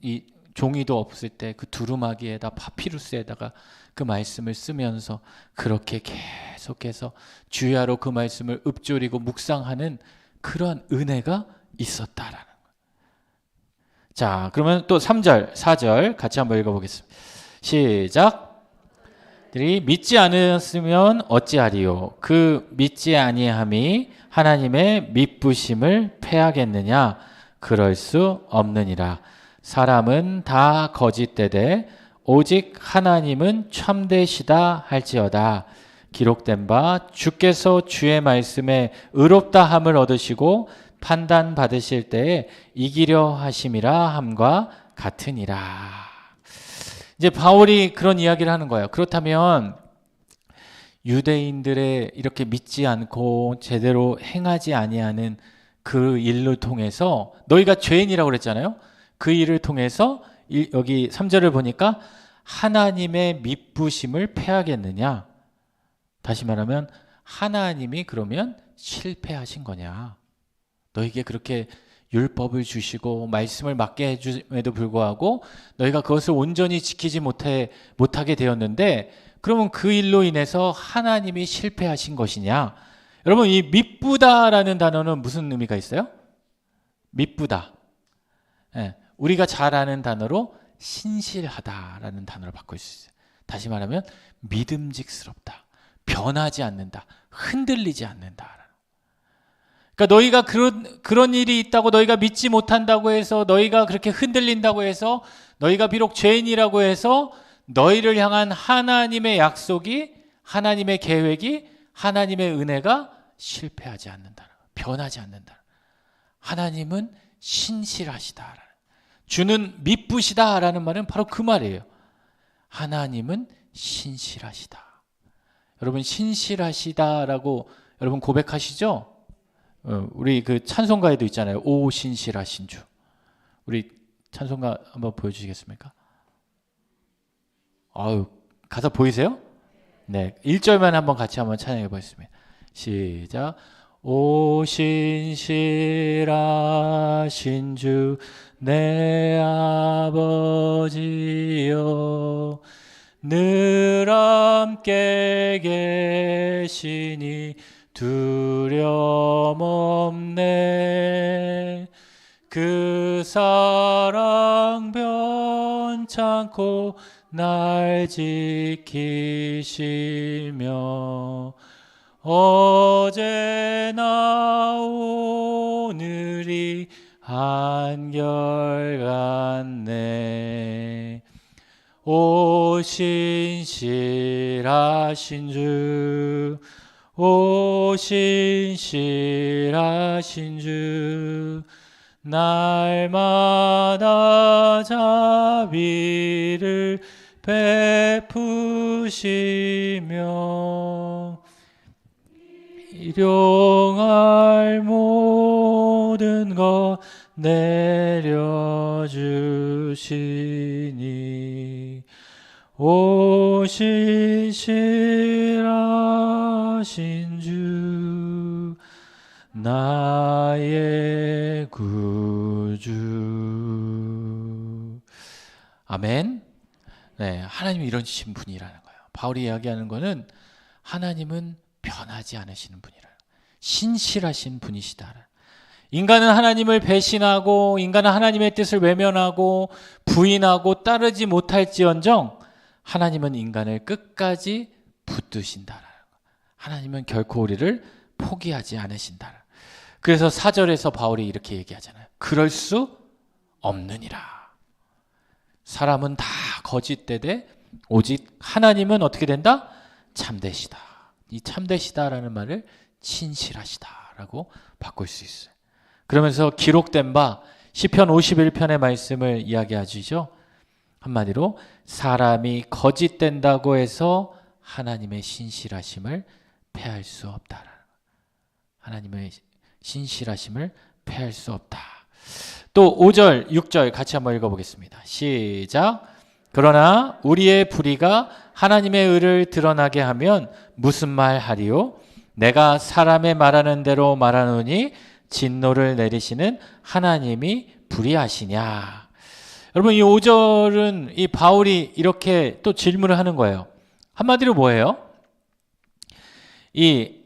이 종이도 없을 때 그 두루마기에다 파피루스에다가 그 말씀을 쓰면서 그렇게 계속해서 주야로 그 말씀을 읊조리고 묵상하는 그런 은혜가 있었다라는 거예요. 자, 그러면 또 3절, 4절 같이 한번 읽어보겠습니다. 시작. 들이 믿지 않으면 어찌하리요? 그 믿지 아니함이 하나님의 믿부심을 패하겠느냐? 그럴 수 없느니라. 사람은 다 거짓되되 오직 하나님은 참되시다 할지어다. 기록된 바 주께서 주의 말씀에 의롭다함을 얻으시고 판단 받으실 때에 이기려 하심이라 함과 같으니라. 이제 바울이 그런 이야기를 하는 거예요. 그렇다면 유대인들의 이렇게 믿지 않고 제대로 행하지 아니하는 그 일을 통해서 너희가 죄인이라고 그랬잖아요. 그 일을 통해서 여기 3절을 보니까 하나님의 믿부심을 패하겠느냐? 다시 말하면 하나님이 그러면 실패하신 거냐? 너희에게 그렇게 율법을 주시고 말씀을 맡게 해줌에도 불구하고 너희가 그것을 온전히 지키지 못하게 되었는데 그러면 그 일로 인해서 하나님이 실패하신 것이냐? 여러분, 이 미쁘다라는 단어는 무슨 의미가 있어요? 미쁘다. 예, 우리가 잘 아는 단어로 신실하다라는 단어로 바꿀 수 있어요. 다시 말하면 믿음직스럽다. 변하지 않는다. 흔들리지 않는다. 그러니까 너희가 그런 일이 있다고 너희가 믿지 못한다고 해서 너희가 그렇게 흔들린다고 해서 너희가 비록 죄인이라고 해서 너희를 향한 하나님의 약속이 하나님의 계획이 하나님의 은혜가 실패하지 않는다. 변하지 않는다. 하나님은 신실하시다. 주는 미쁘시다라는 말은 바로 그 말이에요. 하나님은 신실하시다. 여러분, 신실하시다라고 여러분 고백하시죠? 우리 그 찬송가에도 있잖아요. 오 신실하신 주. 우리 찬송가 한번 보여주시겠습니까? 아유, 가사 보이세요? 네, 1절만 한번 같이 한번 찬양해 보겠습니다. 시작. 오 신실하신 주 내 아버지여 늘 함께 계시니 두려움 없네. 그 사랑 변찮고 날 지키시며 어제나 오늘이 한결같네. 오 신실하신 주, 오 신실하신 주, 날마다 자비를 베푸시며 일용할 모든 것 내려주시니 오 신실하신 주 나의 구주. 아멘. 네, 하나님이 이러신 분이라는 거예요. 바울이 이야기하는 거는 하나님은 변하지 않으시는 분이라, 신실하신 분이시다. 인간은 하나님을 배신하고 인간은 하나님의 뜻을 외면하고 부인하고 따르지 못할지언정 하나님은 인간을 끝까지 붙드신다. 하나님은 결코 우리를 포기하지 않으신다. 그래서 4절에서 바울이 이렇게 얘기하잖아요. 그럴 수 없느니라. 사람은 다 거짓되되 오직 하나님은 어떻게 된다? 참되시다. 이 참되시다라는 말을 진실하시다라고 바꿀 수 있어요. 그러면서 기록된 바 시편 51편의 말씀을 이야기하시죠. 한마디로 사람이 거짓된다고 해서 하나님의 신실하심을 패할 수 없다. 하나님의 신실하심을 패할 수 없다. 또 5절, 6절 같이 한번 읽어보겠습니다. 시작. 그러나 우리의 불의가 하나님의 의를 드러나게 하면 무슨 말 하리요? 내가 사람의 말하는 대로 말하노니 진노를 내리시는 하나님이 불의하시냐. 여러분 이 5절은 이 바울이 이렇게 또 질문을 하는 거예요. 한마디로 뭐예요? 이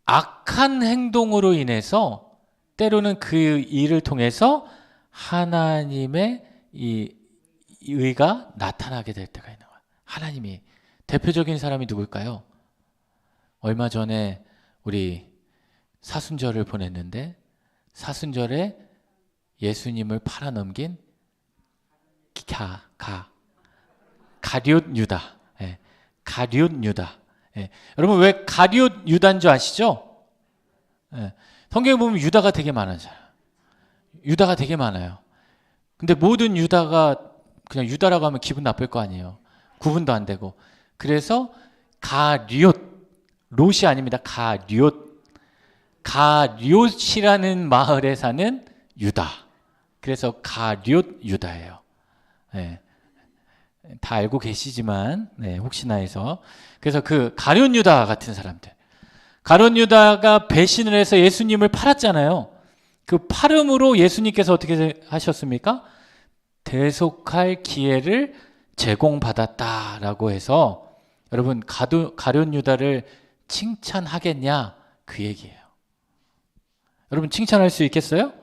악한 행동으로 인해서 때로는 그 일을 통해서 하나님의 이 의가 나타나게 될 때가 있는 거예요. 하나님이 대표적인 사람이 누굴까요? 얼마 전에 우리 사순절을 보냈는데 사순절에 예수님을 팔아넘긴 가룟 유다. 예, 가룟 유다. 예, 여러분 왜 가룟 유다인 줄 아시죠? 예, 성경에 보면 유다가 되게 많아요. 유다가 되게 많아요. 근데 모든 유다가 그냥 유다라고 하면 기분 나쁠 거 아니에요. 구분도 안 되고. 그래서 가룟, 롯이 아닙니다. 가룟이라는 마을에 사는 유다. 그래서 가룟 유다예요. 네. 다 알고 계시지만 네, 혹시나 해서. 그래서 그 가룟 유다 같은 사람들. 가룟 유다가 배신을 해서 예수님을 팔았잖아요. 그 팔음으로 예수님께서 어떻게 하셨습니까? 대속할 기회를 제공받았다라고 해서 여러분 가룟 유다를 칭찬하겠냐? 그 얘기예요. 여러분 칭찬할 수 있겠어요?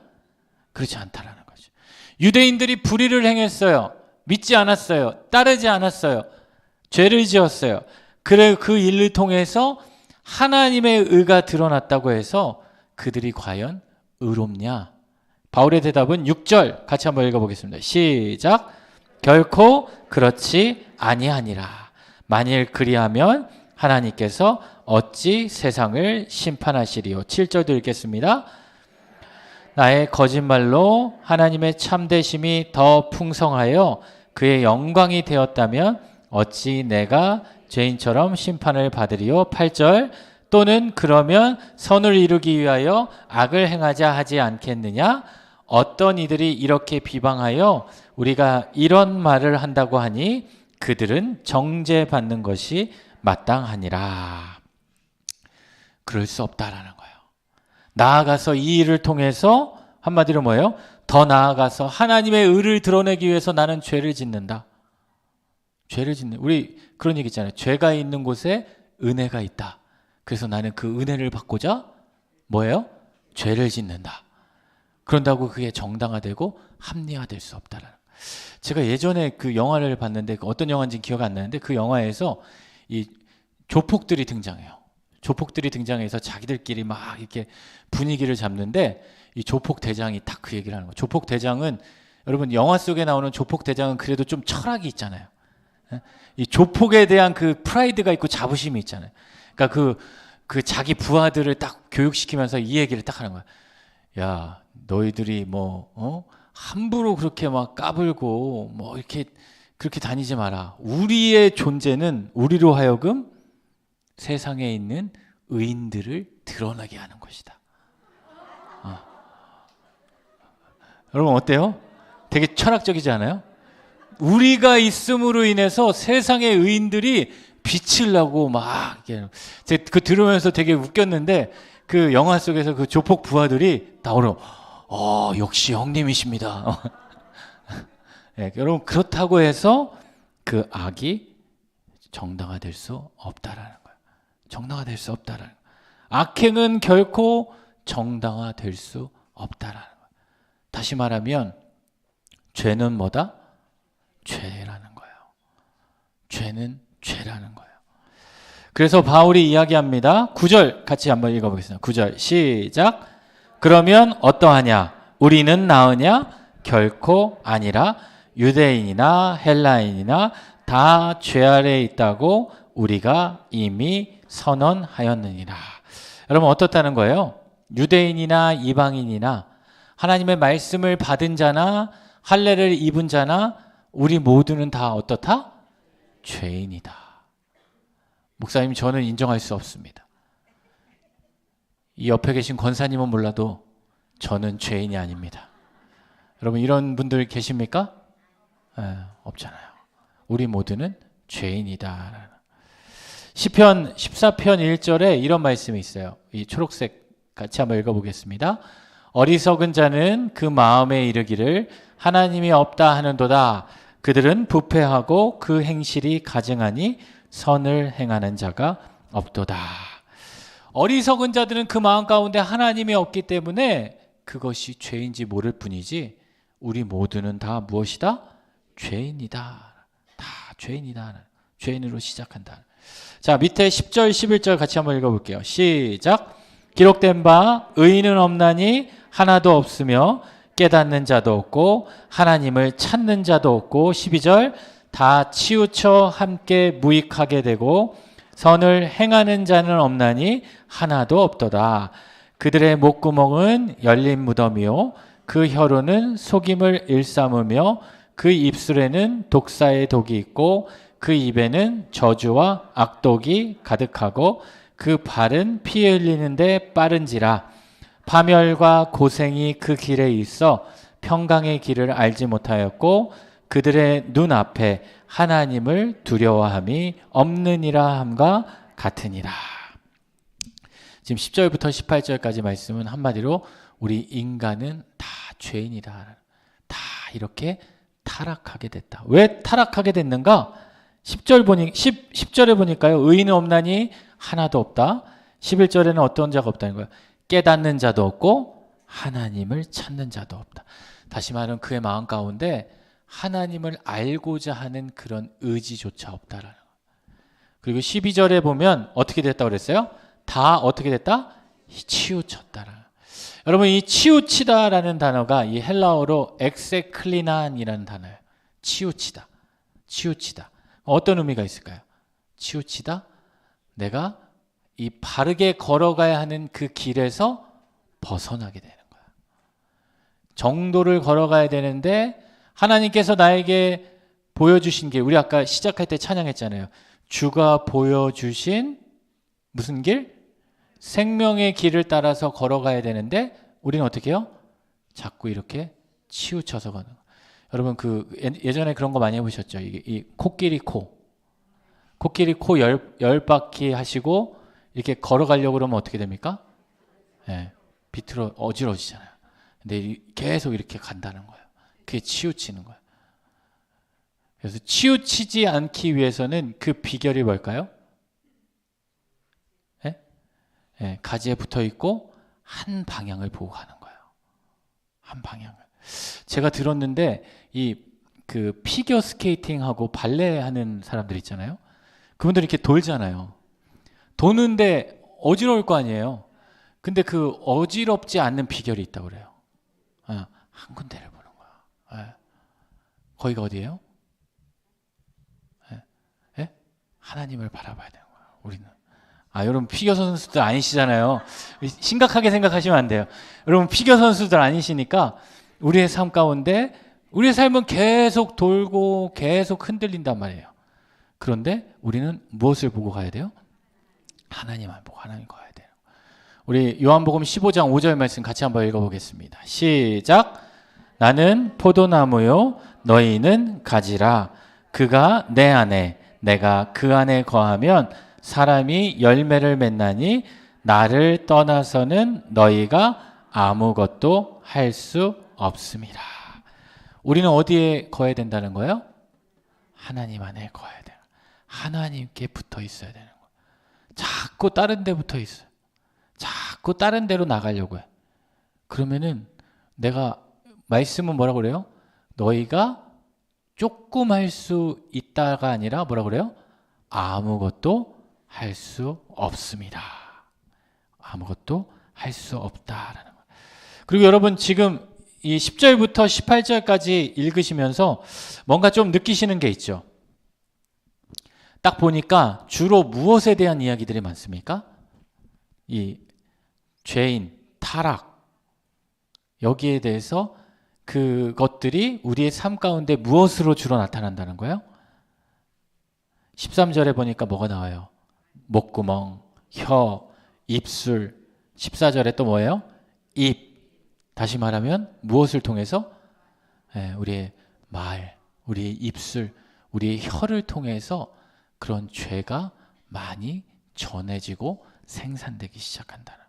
그렇지 않다라는 거죠. 유대인들이 불의를 행했어요. 믿지 않았어요. 따르지 않았어요. 죄를 지었어요. 그래 그 일을 통해서 하나님의 의가 드러났다고 해서 그들이 과연 의롭냐? 바울의 대답은 6절 같이 한번 읽어보겠습니다. 시작. 결코 그렇지 아니하니라. 만일 그리하면 하나님께서 어찌 세상을 심판하시리요. 7절도 읽겠습니다. 나의 거짓말로 하나님의 참되심이 더 풍성하여 그의 영광이 되었다면 어찌 내가 죄인처럼 심판을 받으리요. 8절. 또는 그러면 선을 이루기 위하여 악을 행하자 하지 않겠느냐? 어떤 이들이 이렇게 비방하여 우리가 이런 말을 한다고 하니 그들은 정죄받는 것이 마땅하니라. 그럴 수 없다라는 거예요. 나아가서 이 일을 통해서 한마디로 뭐예요? 더 나아가서 하나님의 의를 드러내기 위해서 나는 죄를 짓는다. 우리 그런 얘기 있잖아요. 죄가 있는 곳에 은혜가 있다. 그래서 나는 그 은혜를 받고자 뭐예요? 죄를 짓는다. 그런다고 그게 정당화되고 합리화될 수 없다라는 거예요. 제가 예전에 그 영화를 봤는데 어떤 영화인지 기억 안 나는데 그 영화에서 이 조폭들이 등장해요. 조폭들이 등장해서 자기들끼리 막 이렇게 분위기를 잡는데 이 조폭 대장이 딱 그 얘기를 하는 거예요. 조폭 대장은 여러분 영화 속에 나오는 조폭 대장은 그래도 좀 철학이 있잖아요. 이 조폭에 대한 그 프라이드가 있고 자부심이 있잖아요. 그러니까 그 자기 부하들을 딱 교육시키면서 이 얘기를 딱 하는 거야. 야, 너희들이 함부로 그렇게 막 까불고 이렇게 그렇게 다니지 마라. 우리의 존재는 우리로 하여금 세상에 있는 의인들을 드러나게 하는 것이다. 여러분 어때요? 되게 철학적이지 않아요? 우리가 있음으로 인해서 세상의 의인들이 빛을 나고 막 제가 그 들으면서 되게 웃겼는데 그 영화 속에서 그 조폭 부하들이 나오러 역시 형님이십니다. 네, 여러분 그렇다고 해서 그 악이 정당화될 수 없다라는 거예요. 정당화될 수 없다라는 거예요. 악행은 결코 정당화될 수 없다라는 거예요. 다시 말하면 죄는 뭐다? 죄라는 거예요. 죄는 죄라는 거예요. 그래서 바울이 이야기합니다. 9절 같이 한번 읽어보겠습니다. 9절 시작. 그러면 어떠하냐? 우리는 나으냐? 결코 아니라 유대인이나 헬라인이나 다 죄 아래에 있다고 우리가 이미 선언하였느니라. 여러분 어떻다는 거예요? 유대인이나 이방인이나 하나님의 말씀을 받은 자나 할례를 입은 자나 우리 모두는 다 어떻다? 죄인이다. 목사님 저는 인정할 수 없습니다. 이 옆에 계신 권사님은 몰라도 저는 죄인이 아닙니다. 여러분 이런 분들 계십니까? 없잖아요. 우리 모두는 죄인이다. 시편 14편 1절에 이런 말씀이 있어요. 이 초록색 같이 한번 읽어보겠습니다. 어리석은 자는 그 마음에 이르기를 하나님이 없다 하는도다. 그들은 부패하고 그 행실이 가증하니 선을 행하는 자가 없도다. 어리석은 자들은 그 마음 가운데 하나님이 없기 때문에 그것이 죄인지 모를 뿐이지 우리 모두는 다 무엇이다? 죄인이다. 다 죄인이다. 죄인으로 시작한다. 자, 밑에 10절 11절 같이 한번 읽어볼게요. 시작. 기록된 바 의인은 없나니 하나도 없으며 깨닫는 자도 없고 하나님을 찾는 자도 없고 12절 다 치우쳐 함께 무익하게 되고 선을 행하는 자는 없나니 하나도 없도다. 그들의 목구멍은 열린 무덤이요 그 혀로는 속임을 일삼으며 그 입술에는 독사의 독이 있고 그 입에는 저주와 악독이 가득하고 그 발은 피 흘리는데 빠른지라. 파멸과 고생이 그 길에 있어 평강의 길을 알지 못하였고 그들의 눈앞에 하나님을 두려워함이 없느니라 함과 같으니라. 지금 10절부터 18절까지 말씀은 한마디로 우리 인간은 다 죄인이다. 다 이렇게 타락하게 됐다. 왜 타락하게 됐는가? 10절에 보니까요. 의인은 없나니 하나도 없다. 11절에는 어떤 자가 없다는 거예요. 깨닫는 자도 없고 하나님을 찾는 자도 없다. 다시 말하면 그의 마음 가운데 하나님을 알고자 하는 그런 의지조차 없다라는 거예요. 그리고 12절에 보면 어떻게 됐다고 그랬어요? 다 어떻게 됐다? 치우쳤다라는 거예요. 여러분 이 치우치다라는 단어가 이 헬라어로 엑세클리난이라는 단어예요. 치우치다. 치우치다. 어떤 의미가 있을까요? 치우치다? 내가 이 바르게 걸어가야 하는 그 길에서 벗어나게 되는 거야. 정도를 걸어가야 되는데 하나님께서 나에게 보여주신 게 우리 아까 시작할 때 찬양했잖아요. 주가 보여주신 무슨 길? 생명의 길을 따라서 걸어가야 되는데 우리는 어떻게 해요? 자꾸 이렇게 치우쳐서 가는 거예요. 여러분 그 예전에 그런 거 많이 해보셨죠? 이 코끼리 코 열 바퀴 하시고 이렇게 걸어가려고 그러면 어떻게 됩니까? 비틀어 어지러지잖아요. 근데 계속 이렇게 간다는 거예요. 그게 치우치는 거예요. 그래서 치우치지 않기 위해서는 그 비결이 뭘까요? 가지에 붙어 있고 한 방향을 보고 가는 거예요. 한 방향을. 제가 들었는데 그 피겨 스케이팅하고 발레 하는 사람들 있잖아요. 그분들이 이렇게 돌잖아요. 도는데 어지러울 거 아니에요. 근데 그 어지럽지 않는 비결이 있다고 그래요. 한 군데를 보는 거야. 거기가 어디예요? 하나님을 바라봐야 되는 거예요. 우리는. 여러분 피겨 선수들 아니시잖아요. 심각하게 생각하시면 안 돼요. 여러분 피겨 선수들 아니시니까 우리의 삶 가운데 우리의 삶은 계속 돌고 계속 흔들린단 말이에요. 그런데 우리는 무엇을 보고 가야 돼요? 하나님만 보고 하나님 가야 돼요. 우리 요한복음 15장 5절 말씀 같이 한번 읽어보겠습니다. 시작. 나는 포도나무요 너희는 가지라. 그가 내 안에 내가 그 안에 거하면 사람이 열매를 맺나니 나를 떠나서는 너희가 아무것도 할 수 없습니다. 우리는 어디에 거해야 된다는 거예요? 하나님 안에 거해야 돼요. 하나님께 붙어 있어야 되는 거예요. 자꾸 다른 데 붙어 있어요. 자꾸 자꾸 다른 데로 나가려고 해. 그러면은 내가 말씀은 뭐라고 그래요? 너희가 조금 할 수 있다가 아니라 뭐라고 그래요? 아무것도 할 수 없습니다. 아무것도 할 수 없다라는 거예요. 그리고 여러분 지금 이 10절부터 18절까지 읽으시면서 뭔가 좀 느끼시는 게 있죠. 딱 보니까 주로 무엇에 대한 이야기들이 많습니까? 이 죄인, 타락, 여기에 대해서 그것들이 우리의 삶 가운데 무엇으로 주로 나타난다는 거예요? 13절에 보니까 뭐가 나와요? 목구멍, 혀, 입술. 14절에 또 뭐예요? 입. 다시 말하면 무엇을 통해서? 우리의 말, 우리의 입술, 우리의 혀를 통해서 그런 죄가 많이 전해지고 생산되기 시작한다는.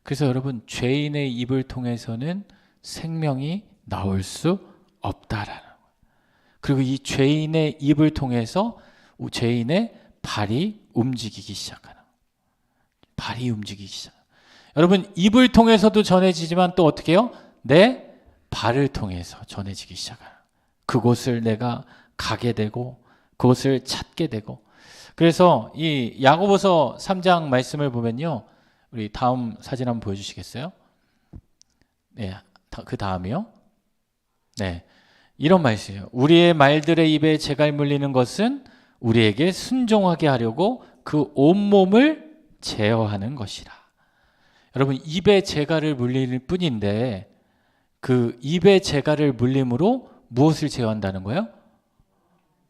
그래서 여러분 죄인의 입을 통해서는 생명이 나올 수 없다라는 거예요. 그리고 이 죄인의 입을 통해서 죄인의 발이 움직이기 시작하는 거예요. 발이 움직이기 시작해요. 여러분 입을 통해서도 전해지지만 또 어떻게 해요? 내 발을 통해서 전해지기 시작해요. 그곳을 내가 가게 되고 그곳을 찾게 되고. 그래서 이 야고보서 3장 말씀을 보면요. 우리 다음 사진 한번 보여주시겠어요? 네, 그 다음이요. 네, 이런 말씀이에요. 우리의 말들의 입에 재갈 물리는 것은 우리에게 순종하게 하려고 그 온몸을 제어하는 것이라. 여러분 입에 재갈을 물리는 뿐인데 그 입에 재갈을 물림으로 무엇을 제어한다는 거예요?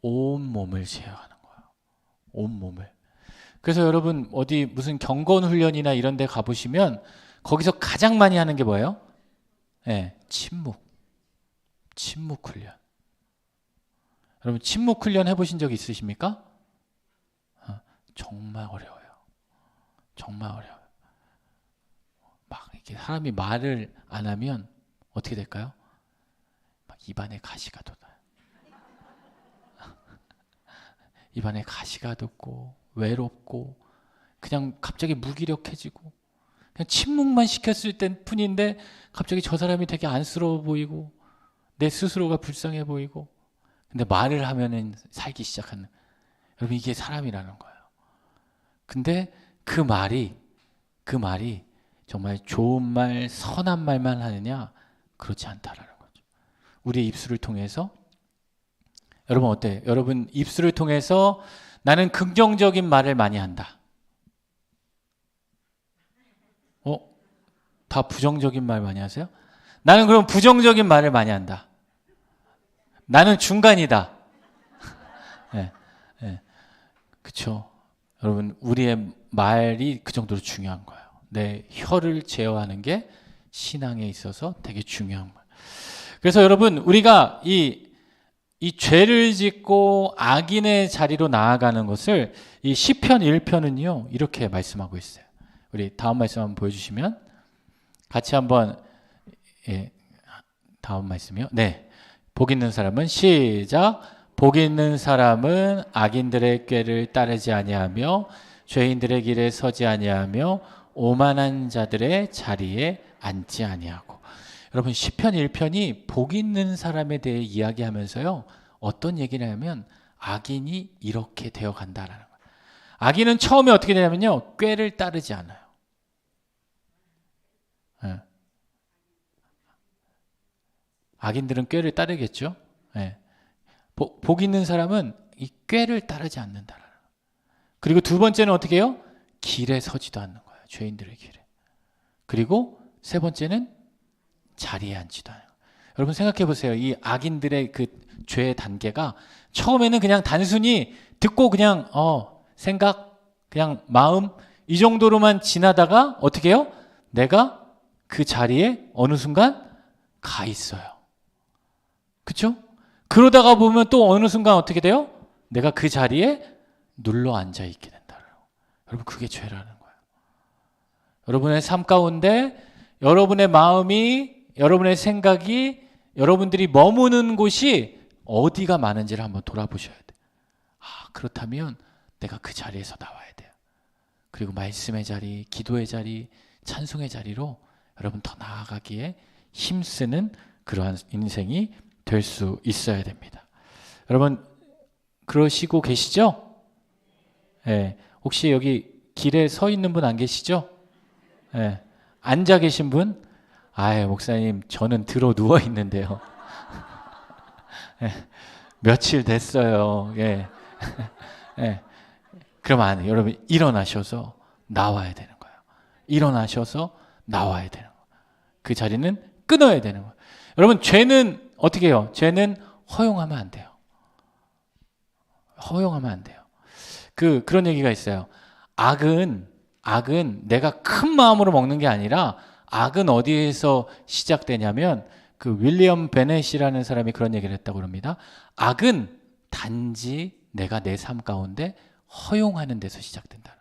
온몸을 제어하는 거예요. 온몸을. 그래서 여러분 어디 무슨 경건 훈련이나 이런 데 가보시면 거기서 가장 많이 하는 게 뭐예요? 네, 침묵 훈련. 여러분 침묵 훈련 해보신 적 있으십니까? 정말 어려워요. 정말 어려워요. 막 이렇게 사람이 말을 안 하면 어떻게 될까요? 막 입안에 가시가 돋아요. 입안에 가시가 돋고 외롭고 그냥 갑자기 무기력해지고 그냥 침묵만 시켰을 땐 뿐인데 갑자기 저 사람이 되게 안쓰러워 보이고 내 스스로가 불쌍해 보이고 근데 말을 하면은 살기 시작하는. 여러분 이게 사람이라는 거예요. 근데 그 말이 정말 좋은 말, 선한 말만 하느냐? 그렇지 않다라는 거죠. 우리의 입술을 통해서 여러분 어때요? 여러분 입술을 통해서 나는 긍정적인 말을 많이 한다. 다 부정적인 말 많이 하세요? 나는 그럼 부정적인 말을 많이 한다. 나는 중간이다. 네, 네. 그렇죠. 여러분 우리의 말이 그 정도로 중요한 거예요. 내 혀를 제어하는 게 신앙에 있어서 되게 중요한 거예요. 그래서 여러분 우리가 이 죄를 짓고 악인의 자리로 나아가는 것을 이 시편 1편은요 이렇게 말씀하고 있어요. 우리 다음 말씀 한번 보여주시면 같이 한번 다음 말씀이요. 네, 복 있는 사람은 시작. 복 있는 사람은 악인들의 꾀를 따르지 아니하며 죄인들의 길에 서지 아니하며 오만한 자들의 자리에 앉지 아니하고. 여러분 시편 1편이 복 있는 사람에 대해 이야기하면서요 어떤 얘기를 하면 악인이 이렇게 되어 간다라는 거예요. 악인은 처음에 어떻게 되냐면요 꾀를 따르지 않아요. 네. 악인들은 꾀를 따르겠죠. 네. 복 있는 사람은 이 꾀를 따르지 않는다라는 거예요. 그리고 두 번째는 어떻게 해요? 길에 서지도 않는 거예요. 죄인들의 길에. 그리고 세 번째는 자리에 앉지도 않아요. 여러분 생각해 보세요. 이 악인들의 그 죄의 단계가 처음에는 그냥 단순히 듣고 그냥 생각, 그냥 마음 이 정도로만 지나다가 어떻게 해요? 내가 그 자리에 어느 순간 가 있어요. 그렇죠? 그러다가 보면 또 어느 순간 어떻게 돼요? 내가 그 자리에 눌러 앉아 있게 된다. 여러분 그게 죄라는 거예요. 여러분의 삶 가운데 여러분의 마음이, 여러분의 생각이, 여러분들이 머무는 곳이 어디가 많은지를 한번 돌아보셔야 돼요. 그렇다면 내가 그 자리에서 나와야 돼요. 그리고 말씀의 자리, 기도의 자리, 찬송의 자리로 여러분 더 나아가기에 힘쓰는 그러한 인생이 될 수 있어야 됩니다. 여러분 그러시고 계시죠? 예, 혹시 여기 길에 서 있는 분 안 계시죠? 예, 앉아 계신 분? 아예 목사님 저는 들어 누워 있는데요. 예, 며칠 됐어요. 예. 예. 그럼 안 해요. 여러분 일어나셔서 나와야 되는 거예요. 일어나셔서 나와야 되는 거예요. 그 자리는 끊어야 되는 거예요. 여러분 죄는 어떻게 해요? 죄는 허용하면 안 돼요. 허용하면 안 돼요. 그런 얘기가 있어요. 악은 내가 큰 마음으로 먹는 게 아니라 악은 어디에서 시작되냐면 그 윌리엄 베넷이라는 사람이 그런 얘기를 했다고 합니다. 악은 단지 내가 내 삶 가운데 허용하는 데서 시작된다.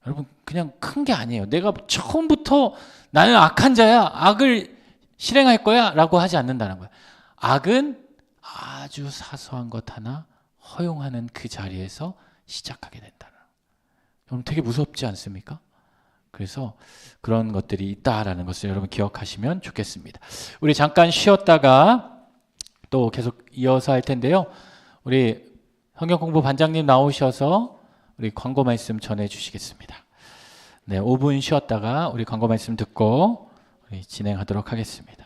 여러분 그냥 큰 게 아니에요. 내가 처음부터 나는 악한 자야, 악을 실행할 거야 라고 하지 않는다는 거예요. 악은 아주 사소한 것 하나 허용하는 그 자리에서 시작하게 된다는 거예요. 여러분 되게 무섭지 않습니까? 그래서 그런 것들이 있다라는 것을 여러분 기억하시면 좋겠습니다. 우리 잠깐 쉬었다가 또 계속 이어서 할 텐데요. 우리 성경공부 반장님 나오셔서 우리 광고 말씀 전해 주시겠습니다. 네, 5분 쉬었다가 우리 광고 말씀 듣고 우리 진행하도록 하겠습니다.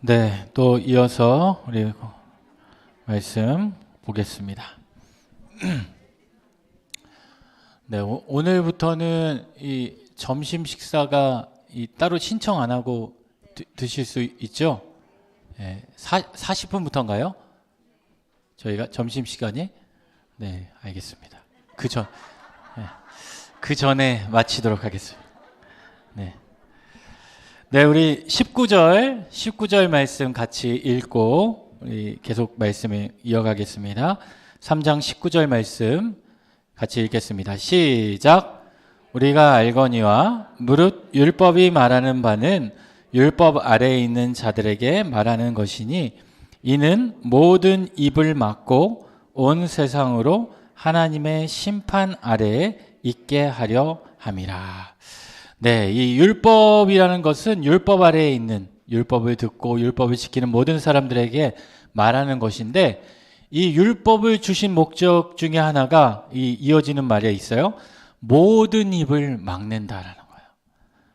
네, 또 이어서 우리 말씀 보겠습니다. 네, 오늘부터는 이 점심 식사가 따로 신청 안 하고 드실 수 있죠? 네, 40분부터인가요? 저희가 점심 시간이? 네, 알겠습니다. 네, 그 전에 마치도록 하겠습니다. 네. 네, 우리 19절 말씀 같이 읽고 우리 계속 말씀을 이어가겠습니다. 3장 19절 말씀 같이 읽겠습니다. 시작. 우리가 알거니와 무릇 율법이 말하는 바는 율법 아래에 있는 자들에게 말하는 것이니 이는 모든 입을 막고 온 세상으로 하나님의 심판 아래에 있게 하려 함이라. 네, 이 율법이라는 것은 율법 아래에 있는, 율법을 듣고 율법을 지키는 모든 사람들에게 말하는 것인데, 이 율법을 주신 목적 중에 하나가 이어지는 말에 있어요. 모든 입을 막는다라는 거예요.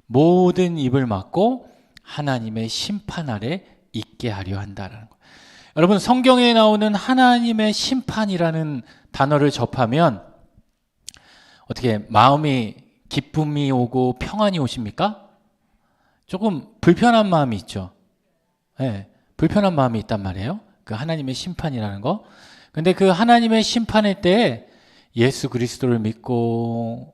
모든 입을 막고 하나님의 심판 아래 있게 하려 한다라는 거예요. 여러분, 성경에 나오는 하나님의 심판이라는 단어를 접하면 어떻게 마음이 기쁨이 오고 평안이 오십니까? 조금 불편한 마음이 있죠. 네, 불편한 마음이 있단 말이에요. 그 하나님의 심판이라는 거. 근데 그 하나님의 심판의 때에 예수 그리스도를 믿고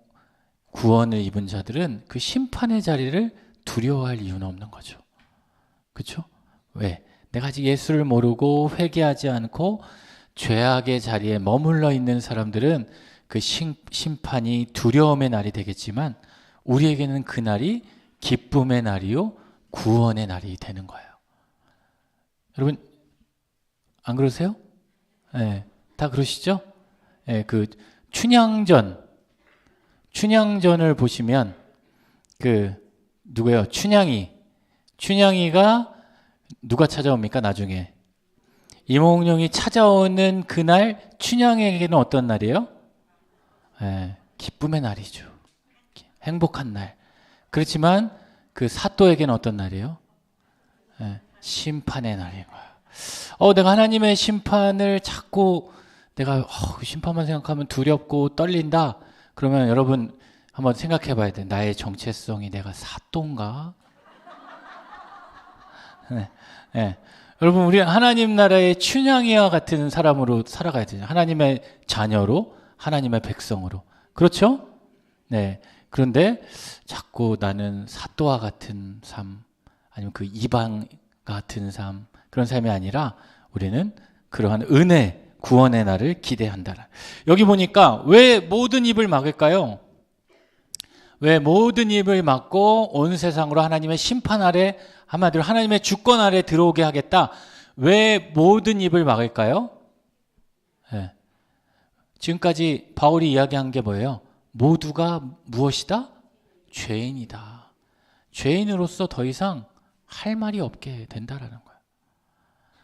구원을 입은 자들은 그 심판의 자리를 두려워할 이유는 없는 거죠. 그렇죠? 왜? 내가 아직 예수를 모르고 회개하지 않고 죄악의 자리에 머물러 있는 사람들은 그 심판이 두려움의 날이 되겠지만 우리에게는 그 날이 기쁨의 날이요 구원의 날이 되는 거예요. 여러분 안 그러세요? 네, 다 그러시죠? 네, 그 춘향전을 보시면 그 누구예요? 춘향이가 누가 찾아옵니까? 나중에 이몽룡이 찾아오는 그날 춘향에게는 어떤 날이에요? 네, 기쁨의 날이죠. 행복한 날. 그렇지만 그 사또에게는 어떤 날이에요? 네, 심판의 날인 거야. 내가 하나님의 심판을 자꾸 내가 그 심판만 생각하면 두렵고 떨린다. 그러면 여러분 한번 생각해 봐야 돼. 나의 정체성이 내가 사또인가? 네, 네. 여러분 우리 하나님 나라의 춘향이와 같은 사람으로 살아가야 돼요. 하나님의 자녀로, 하나님의 백성으로. 그렇죠? 네. 그런데 자꾸 나는 사또와 같은 삶, 아니면 그 이방 같은 삶, 그런 삶이 아니라 우리는 그러한 은혜, 구원의 날을 기대한다. 여기 보니까 왜 모든 입을 막을까요? 왜 모든 입을 막고 온 세상으로 하나님의 심판 아래, 한마디로 하나님의 주권 아래 들어오게 하겠다. 왜 모든 입을 막을까요? 네. 지금까지 바울이 이야기한 게 뭐예요? 모두가 무엇이다? 죄인이다. 죄인으로서 더 이상 할 말이 없게 된다라는 거예요.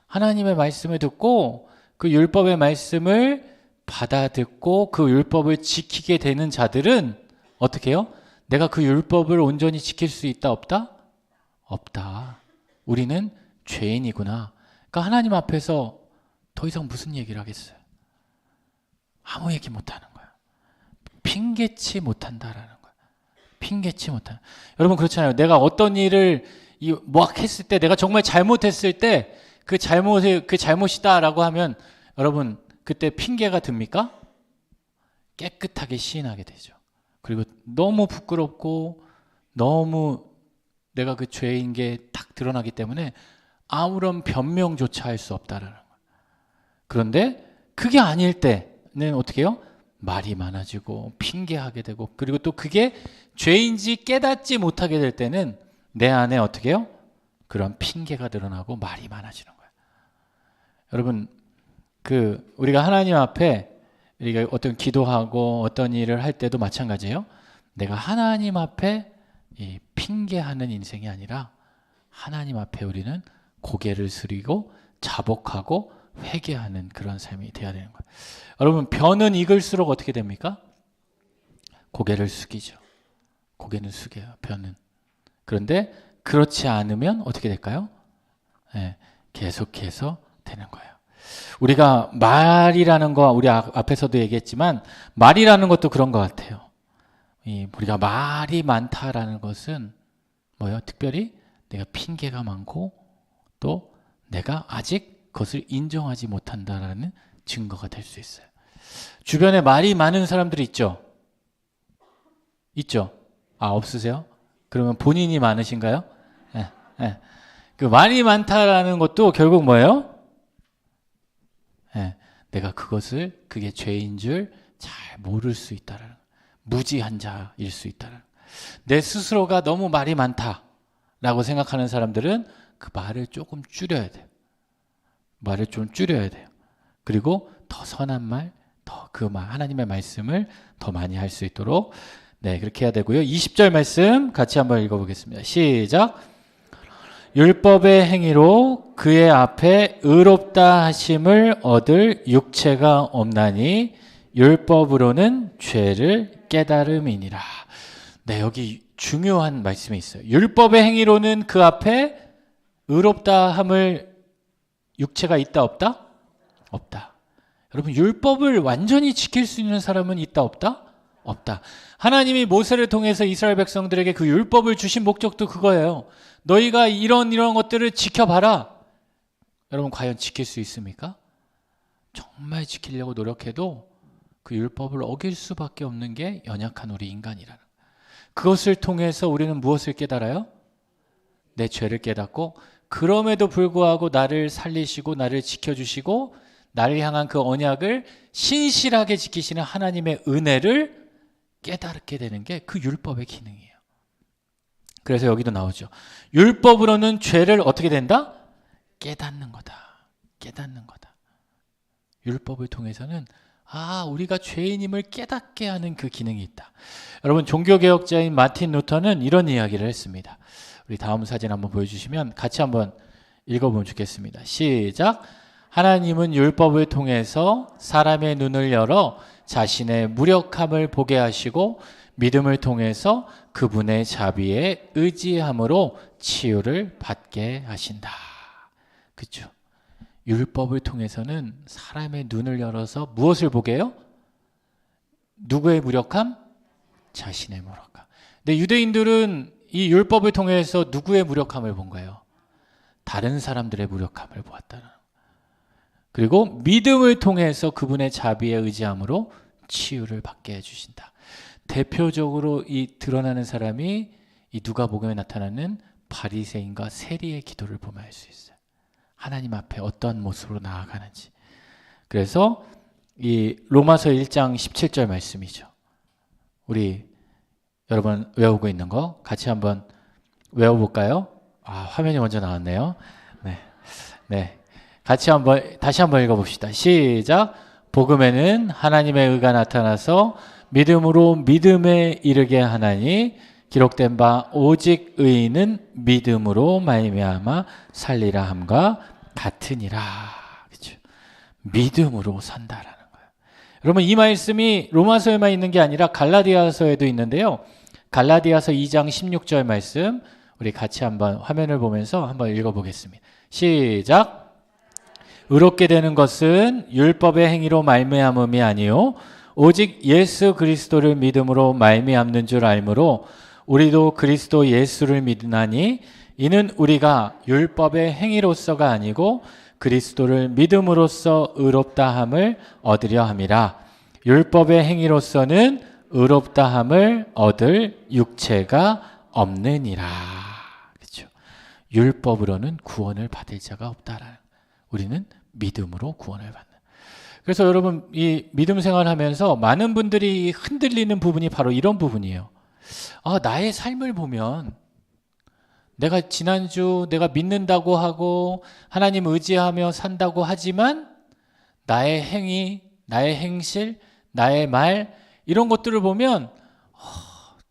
하나님의 말씀을 듣고 그 율법의 말씀을 받아듣고 그 율법을 지키게 되는 자들은 어떻게 해요? 내가 그 율법을 온전히 지킬 수 있다 없다? 없다. 우리는 죄인이구나. 그러니까 하나님 앞에서 더 이상 무슨 얘기를 하겠어요? 아무 얘기 못하는 거야. 핑계치 못한다라는 거야. 핑계치 못하는. 여러분 그렇잖아요. 내가 어떤 일을 막 했을 때, 내가 정말 잘못했을 때 그 잘못이다라고 하면 여러분 그때 핑계가 듭니까? 깨끗하게 시인하게 되죠. 그리고 너무 부끄럽고 너무 내가 그 죄인 게 딱 드러나기 때문에 아무런 변명조차 할 수 없다라는 거예요. 그런데 그게 아닐 때는 어떻게 해요? 말이 많아지고 핑계하게 되고, 그리고 또 그게 죄인지 깨닫지 못하게 될 때는 내 안에 어떻게 해요? 그런 핑계가 드러나고 말이 많아지는 거예요. 여러분 우리가 하나님 앞에 우리가 어떤 기도하고 어떤 일을 할 때도 마찬가지예요. 내가 하나님 앞에 핑계하는 인생이 아니라 하나님 앞에 우리는 고개를 숙이고 자복하고 회개하는 그런 삶이 돼야 되는 거예요. 여러분 벼는 익을수록 어떻게 됩니까? 고개를 숙이죠. 고개는 숙여요. 벼는. 그런데 그렇지 않으면 어떻게 될까요? 네, 계속해서 되는 거예요. 우리가 말이라는 거 우리 앞에서도 얘기했지만 말이라는 것도 그런 것 같아요. 우리가 말이 많다라는 것은 뭐예요? 특별히 내가 핑계가 많고 또 내가 아직 그것을 인정하지 못한다라는 증거가 될 수 있어요. 주변에 말이 많은 사람들이 있죠? 있죠? 없으세요? 그러면 본인이 많으신가요? 예. 그 말이 많다라는 것도 결국 뭐예요? 내가 그게 죄인 줄 잘 모를 수 있다라는, 무지한 자일 수 있다라는. 내 스스로가 너무 말이 많다라고 생각하는 사람들은 그 말을 조금 줄여야 돼요. 말을 좀 줄여야 돼요. 그리고 더 선한 말, 더 하나님의 말씀을 더 많이 할 수 있도록 그렇게 해야 되고요. 20절 말씀 같이 한번 읽어보겠습니다. 시작. 율법의 행위로 그의 앞에 의롭다 하심을 얻을 육체가 없나니 율법으로는 죄를 깨달음이니라. 여기 중요한 말씀이 있어요. 율법의 행위로는 그 앞에 의롭다 함을 육체가 있다 없다? 없다. 여러분, 율법을 완전히 지킬 수 있는 사람은 있다 없다? 없다. 하나님이 모세를 통해서 이스라엘 백성들에게 그 율법을 주신 목적도 그거예요. 너희가 이런 것들을 지켜봐라. 여러분, 과연 지킬 수 있습니까? 정말 지키려고 노력해도 그 율법을 어길 수밖에 없는 게 연약한 우리 인간이라는. 그것을 통해서 우리는 무엇을 깨달아요? 내 죄를 깨닫고, 그럼에도 불구하고 나를 살리시고 나를 지켜주시고 나를 향한 그 언약을 신실하게 지키시는 하나님의 은혜를 깨닫게 되는 게 그 율법의 기능이에요. 그래서 여기도 나오죠. 율법으로는 죄를 어떻게 된다? 깨닫는 거다. 깨닫는 거다. 율법을 통해서는 우리가 죄인임을 깨닫게 하는 그 기능이 있다. 여러분, 종교개혁자인 마틴 루터는 이런 이야기를 했습니다. 우리 다음 사진 한번 보여주시면 같이 한번 읽어보면 좋겠습니다. 시작. 하나님은 율법을 통해서 사람의 눈을 열어 자신의 무력함을 보게 하시고 믿음을 통해서 그분의 자비에 의지함으로 치유를 받게 하신다. 그렇죠? 율법을 통해서는 사람의 눈을 열어서 무엇을 보게 해요? 누구의 무력함? 자신의 무력함. 근데 유대인들은 이 율법을 통해서 누구의 무력함을 본 거예요? 다른 사람들의 무력함을 보았다는. 그리고 믿음을 통해서 그분의 자비에 의지함으로 치유를 받게 해주신다. 대표적으로 이 드러나는 사람이 이 누가복음에 나타나는 바리새인과 세리의 기도를 보면 알 수 있어요. 하나님 앞에 어떠한 모습으로 나아가는지. 그래서 이 로마서 1장 17절 말씀이죠. 우리 여러분 외우고 있는 거 같이 한번 외워볼까요? 화면이 먼저 나왔네요. 네. 다시 한번 읽어봅시다. 시작. 복음에는 하나님의 의가 나타나서 믿음으로 믿음에 이르게 하나니 기록된 바 오직 의인은 믿음으로 말미암아 살리라 함과 같으니라. 그렇죠? 믿음으로 산다라는 거예요. 여러분, 이 말씀이 로마서에만 있는 게 아니라 갈라디아서에도 있는데요. 갈라디아서 2장 16절 말씀 우리 같이 한번 화면을 보면서 한번 읽어보겠습니다. 시작. 의롭게 되는 것은 율법의 행위로 말미암음이 아니요 오직 예수 그리스도를 믿음으로 말미암는 줄 알므로 우리도 그리스도 예수를 믿으나니 이는 우리가 율법의 행위로서가 아니고 그리스도를 믿음으로써 의롭다함을 얻으려 함이라. 율법의 행위로서는 의롭다함을 얻을 육체가 없느니라. 그렇죠? 율법으로는 구원을 받을 자가 없다라는. 우리는 믿음으로 구원을 받는. 그래서 여러분, 이 믿음 생활하면서 많은 분들이 흔들리는 부분이 바로 이런 부분이에요. 나의 삶을 보면 내가 지난주 내가 믿는다고 하고 하나님 의지하며 산다고 하지만 나의 행위, 나의 행실, 나의 말 이런 것들을 보면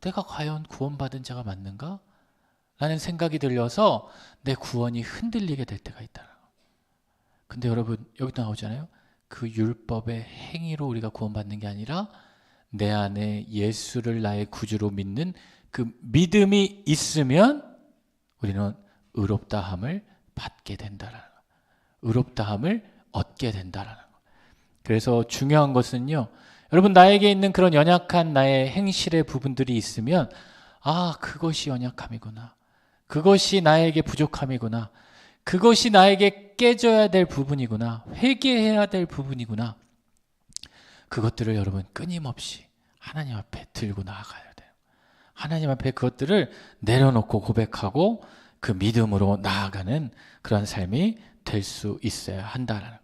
내가 과연 구원받은 자가 맞는가? 라는 생각이 들려서 내 구원이 흔들리게 될 때가 있다. 근데 여러분, 여기도 나오잖아요. 그 율법의 행위로 우리가 구원받는 게 아니라 내 안에 예수를 나의 구주로 믿는 그 믿음이 있으면 우리는 의롭다함을 받게 된다라는 거예요. 의롭다함을 얻게 된다라는 거. 그래서 중요한 것은요, 여러분 나에게 있는 그런 연약한 나의 행실의 부분들이 있으면 그것이 연약함이구나. 그것이 나에게 부족함이구나. 그것이 나에게 깨져야 될 부분이구나. 회개해야 될 부분이구나. 그것들을 여러분 끊임없이 하나님 앞에 들고 나아가야 돼요. 하나님 앞에 그것들을 내려놓고 고백하고 그 믿음으로 나아가는 그런 삶이 될 수 있어야 한다라는 거예요.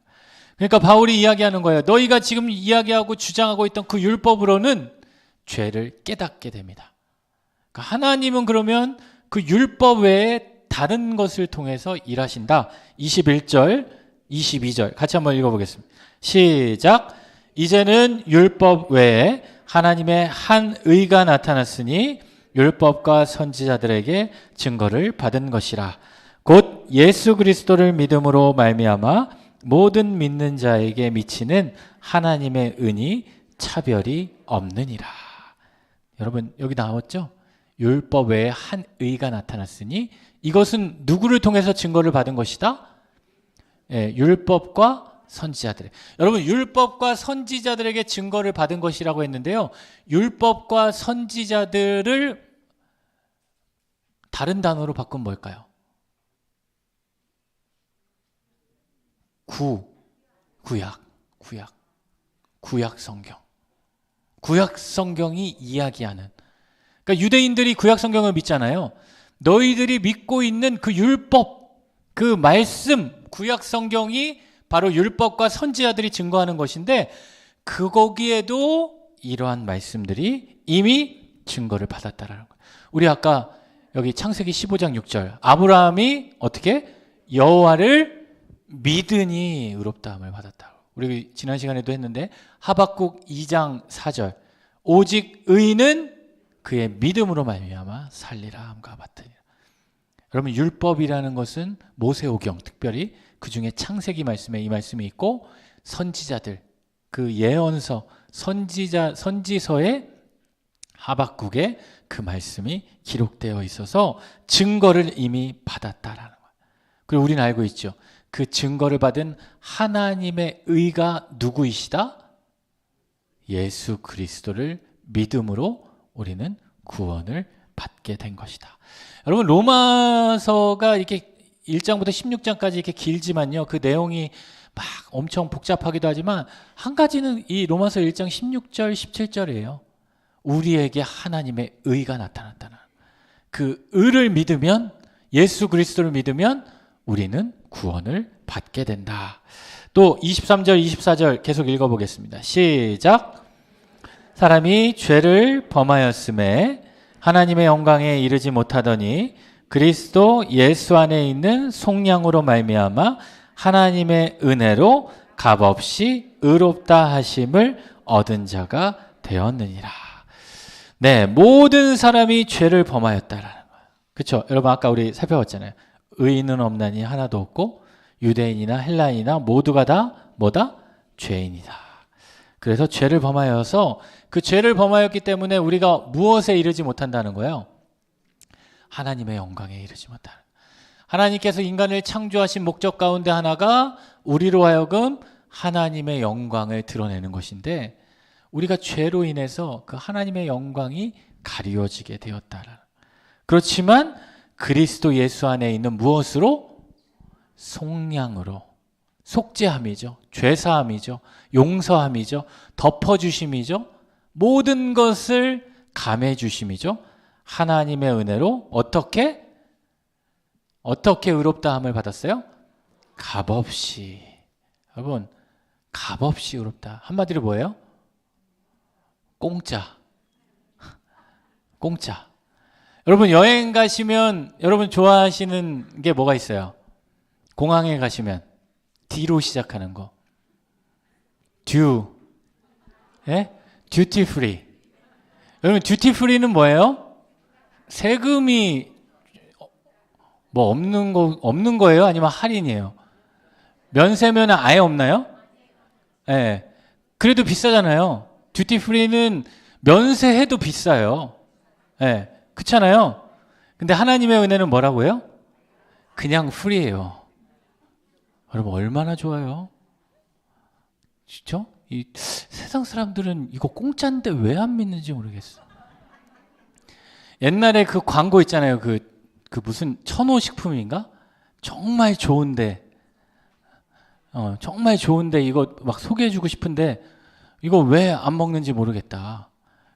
그러니까 바울이 이야기하는 거예요. 너희가 지금 이야기하고 주장하고 있던 그 율법으로는 죄를 깨닫게 됩니다. 그러니까 하나님은 그러면 그 율법 외에 다른 것을 통해서 일하신다. 21절, 22절 같이 한번 읽어보겠습니다. 시작. 이제는 율법 외에 하나님의 한 의가 나타났으니 율법과 선지자들에게 증거를 받은 것이라. 곧 예수 그리스도를 믿음으로 말미암아 모든 믿는 자에게 미치는 하나님의 은이 차별이 없느니라. 여러분 여기 나왔죠? 율법 외에 한 의가 나타났으니 이것은 누구를 통해서 증거를 받은 것이다? 율법과 선지자들. 여러분 율법과 선지자들에게 증거를 받은 것이라고 했는데요. 율법과 선지자들을 다른 단어로 바꾸면 뭘까요? 구약 성경. 구약 성경이 이야기하는. 그러니까 유대인들이 구약 성경을 믿잖아요. 너희들이 믿고 있는 그 율법, 그 말씀, 구약 성경이 바로 율법과 선지자들이 증거하는 것인데 거기에도 이러한 말씀들이 이미 증거를 받았다라는 거예요. 우리 아까 여기 창세기 15장 6절 아브라함이 어떻게? 여호와를 믿으니 의롭다함을 받았다. 우리 지난 시간에도 했는데 하박국 2장 4절 오직 의인은 그의 믿음으로 말미암아 살리라 함과 같으니라. 여러분 율법이라는 것은 모세오경 특별히 그중에 창세기 말씀에 이 말씀이 있고 선지자들 그 예언서 선지서에 하박국에 그 말씀이 기록되어 있어서 증거를 이미 받았다라는 거예요. 그리고 우리는 알고 있죠. 그 증거를 받은 하나님의 의가 누구이시다? 예수 그리스도를 믿음으로 우리는 구원을 받게 된 것이다. 여러분 로마서가 이렇게 1장부터 16장까지 이렇게 길지만요. 그 내용이 막 엄청 복잡하기도 하지만 한 가지는 이 로마서 1장 16절 17절이에요. 우리에게 하나님의 의가 나타났다는 그 의를 믿으면 예수 그리스도를 믿으면 우리는 구원을 받게 된다. 또 23절 24절 계속 읽어보겠습니다. 시작. 사람이 죄를 범하였음에 하나님의 영광에 이르지 못하더니 그리스도 예수 안에 있는 속량으로 말미암아 하나님의 은혜로 값없이 의롭다 하심을 얻은 자가 되었느니라. 네, 모든 사람이 죄를 범하였다라는 거예요. 그렇죠? 여러분 아까 우리 살펴봤잖아요. 의인은 없나니 하나도 없고 유대인이나 헬라인이나 모두가 다 뭐다? 죄인이다. 그래서 죄를 범하여서 그 죄를 범하였기 때문에 우리가 무엇에 이르지 못한다는 거예요? 하나님의 영광에 이르지 못하는. 하나님께서 인간을 창조하신 목적 가운데 하나가 우리로 하여금 하나님의 영광을 드러내는 것인데 우리가 죄로 인해서 그 하나님의 영광이 가리워지게 되었다. 그렇지만 그리스도 예수 안에 있는 무엇으로? 속량으로. 속죄함이죠. 죄사함이죠. 용서함이죠. 덮어주심이죠. 모든 것을 감해주심이죠. 하나님의 은혜로 어떻게 의롭다함을 받았어요? 값없이. 여러분 값없이 의롭다. 한마디로 뭐예요? 공짜. 여러분 여행 가시면 여러분 좋아하시는 게 뭐가 있어요? 공항에 가시면 D로 시작하는 거. 듀티 프리. 여러분 듀티 프리는 뭐예요? 세금이 뭐 없는 거예요? 아니면 할인이에요? 면세면 아예 없나요? 네. 그래도 비싸잖아요. 듀티 프리는 면세해도 비싸요. 네. 그렇잖아요. 근데 하나님의 은혜는 뭐라고요? 그냥 프리예요. 여러분 얼마나 좋아요? 그렇죠? 이 세상 사람들은 이거 공짜인데 왜 안 믿는지 모르겠어. 옛날에 그 광고 있잖아요. 그 무슨 천호식품인가? 정말 좋은데, 정말 좋은데 이거 막 소개해주고 싶은데 이거 왜 안 먹는지 모르겠다.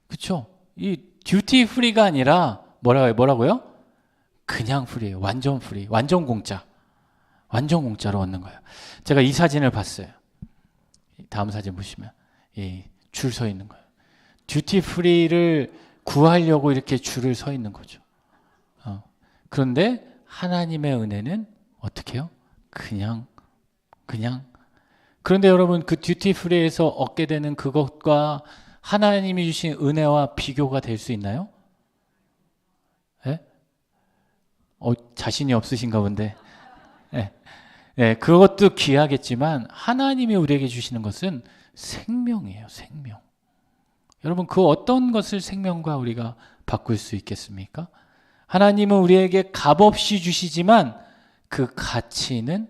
그렇죠? 이 듀티 프리가 아니라 뭐라고요? 그냥 프리예요. 완전 프리, 완전 공짜, 완전 공짜로 얻는 거예요. 제가 이 사진을 봤어요. 다음 사진 보시면 줄 서 있는 거예요. 듀티 프리를 구하려고 이렇게 줄을 서 있는 거죠. 그런데 하나님의 은혜는 어떻게 해요? 그냥. 그런데 여러분, 그 듀티 프리에서 얻게 되는 그것과 하나님이 주신 은혜와 비교가 될 수 있나요? 예? 자신이 없으신가 본데. 예. 예, 그것도 귀하겠지만 하나님이 우리에게 주시는 것은 생명이에요. 생명. 여러분, 그 어떤 것을 생명과 우리가 바꿀 수 있겠습니까? 하나님은 우리에게 값없이 주시지만 그 가치는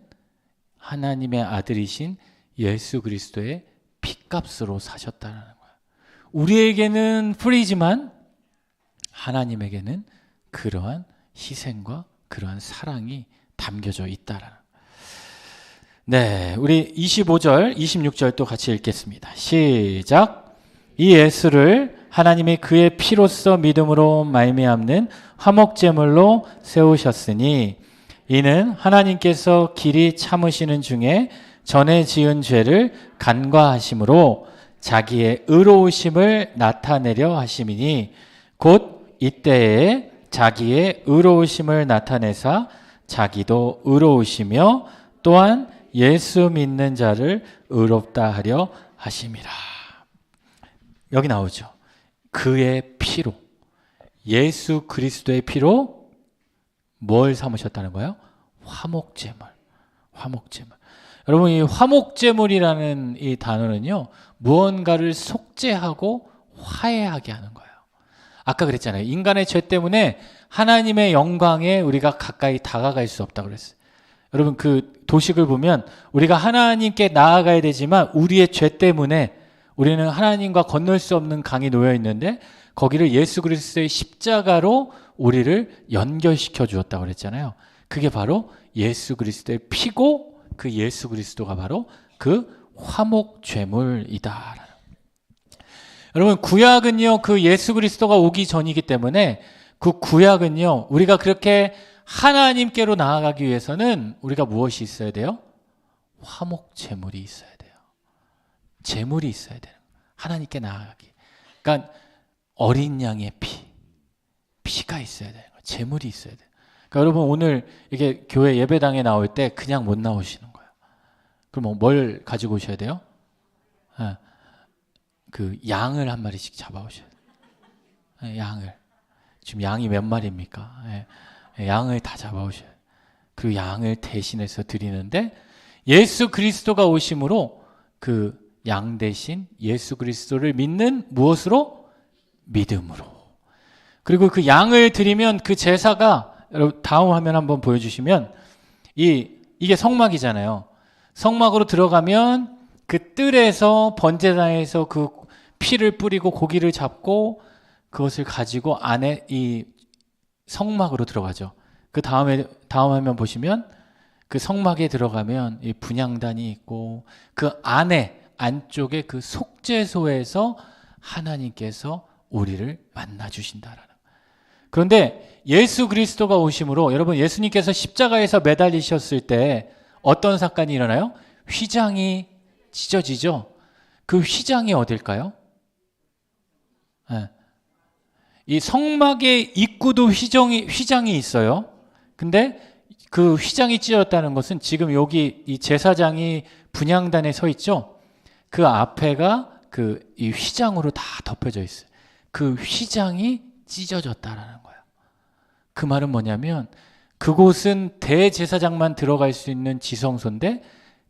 하나님의 아들이신 예수 그리스도의 피값으로 사셨다는 거예요. 우리에게는 프리지만 하나님에게는 그러한 희생과 그러한 사랑이 담겨져 있다라는 거예요. 네, 우리 25절, 26절 또 같이 읽겠습니다. 시작. 이 예수를 하나님이 그의 피로써 믿음으로 말미암는 화목제물로 세우셨으니 이는 하나님께서 길이 참으시는 중에 전에 지은 죄를 간과하심으로 자기의 의로우심을 나타내려 하심이니 곧 이때에 자기의 의로우심을 나타내사 자기도 의로우시며 또한 예수 믿는 자를 의롭다 하려 하심이라. 여기 나오죠. 그의 피로, 예수 그리스도의 피로 뭘 삼으셨다는 거예요? 화목제물. 화목제물. 여러분, 이 화목제물이라는 이 단어는요, 무언가를 속죄하고 화해하게 하는 거예요. 아까 그랬잖아요. 인간의 죄 때문에 하나님의 영광에 우리가 가까이 다가갈 수 없다고 그랬어요. 여러분, 그 도식을 보면 우리가 하나님께 나아가야 되지만 우리의 죄 때문에 우리는 하나님과 건널 수 없는 강이 놓여 있는데 거기를 예수 그리스도의 십자가로 우리를 연결시켜 주었다고 그랬잖아요. 그게 바로 예수 그리스도의 피고 그 예수 그리스도가 바로 그 화목 죄물이다. 여러분, 구약은요, 그 예수 그리스도가 오기 전이기 때문에 그 구약은요, 우리가 그렇게 하나님께로 나아가기 위해서는 우리가 무엇이 있어야 돼요? 화목 제물이 있어야 돼요. 제물이 있어야 돼요. 하나님께 나아가기. 그러니까 어린 양의 피가 있어야 돼요. 제물이 있어야 돼요. 그러니까 여러분, 오늘 이게 교회 예배당에 나올 때 그냥 못 나오시는 거예요. 그럼 뭘 가지고 오셔야 돼요? 그 양을 한 마리씩 잡아오셔야 돼요. 양을. 지금 양이 몇 마리입니까? 양을 다 잡아오셔야 돼요. 그 양을 대신해서 드리는데 예수 그리스도가 오심으로 그 양 대신 예수 그리스도를 믿는 무엇으로? 믿음으로. 그리고 그 양을 드리면 그 제사가, 여러분 다음 화면 한번 보여주시면 이게 성막이잖아요. 성막으로 들어가면 그 뜰에서 번제단에서 그 피를 뿌리고 고기를 잡고 그것을 가지고 안에 이 성막으로 들어가죠. 그 다음 화면 보시면 그 성막에 들어가면 이 분향단이 있고 그 안쪽에 그 속죄소에서 하나님께서 우리를 만나 주신다라는. 그런데 예수 그리스도가 오심으로 여러분, 예수님께서 십자가에서 매달리셨을 때 어떤 사건이 일어나요? 휘장이 찢어지죠. 그 휘장이 어딜까요? 이 성막의 입구도 휘장이 있어요. 근데 그 휘장이 찢어졌다는 것은 지금 여기 이 제사장이 분향단에 서 있죠. 그 앞에가 이 휘장으로 다 덮여져 있어요. 그 휘장이 찢어졌다라는 거예요. 그 말은 뭐냐면 그곳은 대제사장만 들어갈 수 있는 지성소인데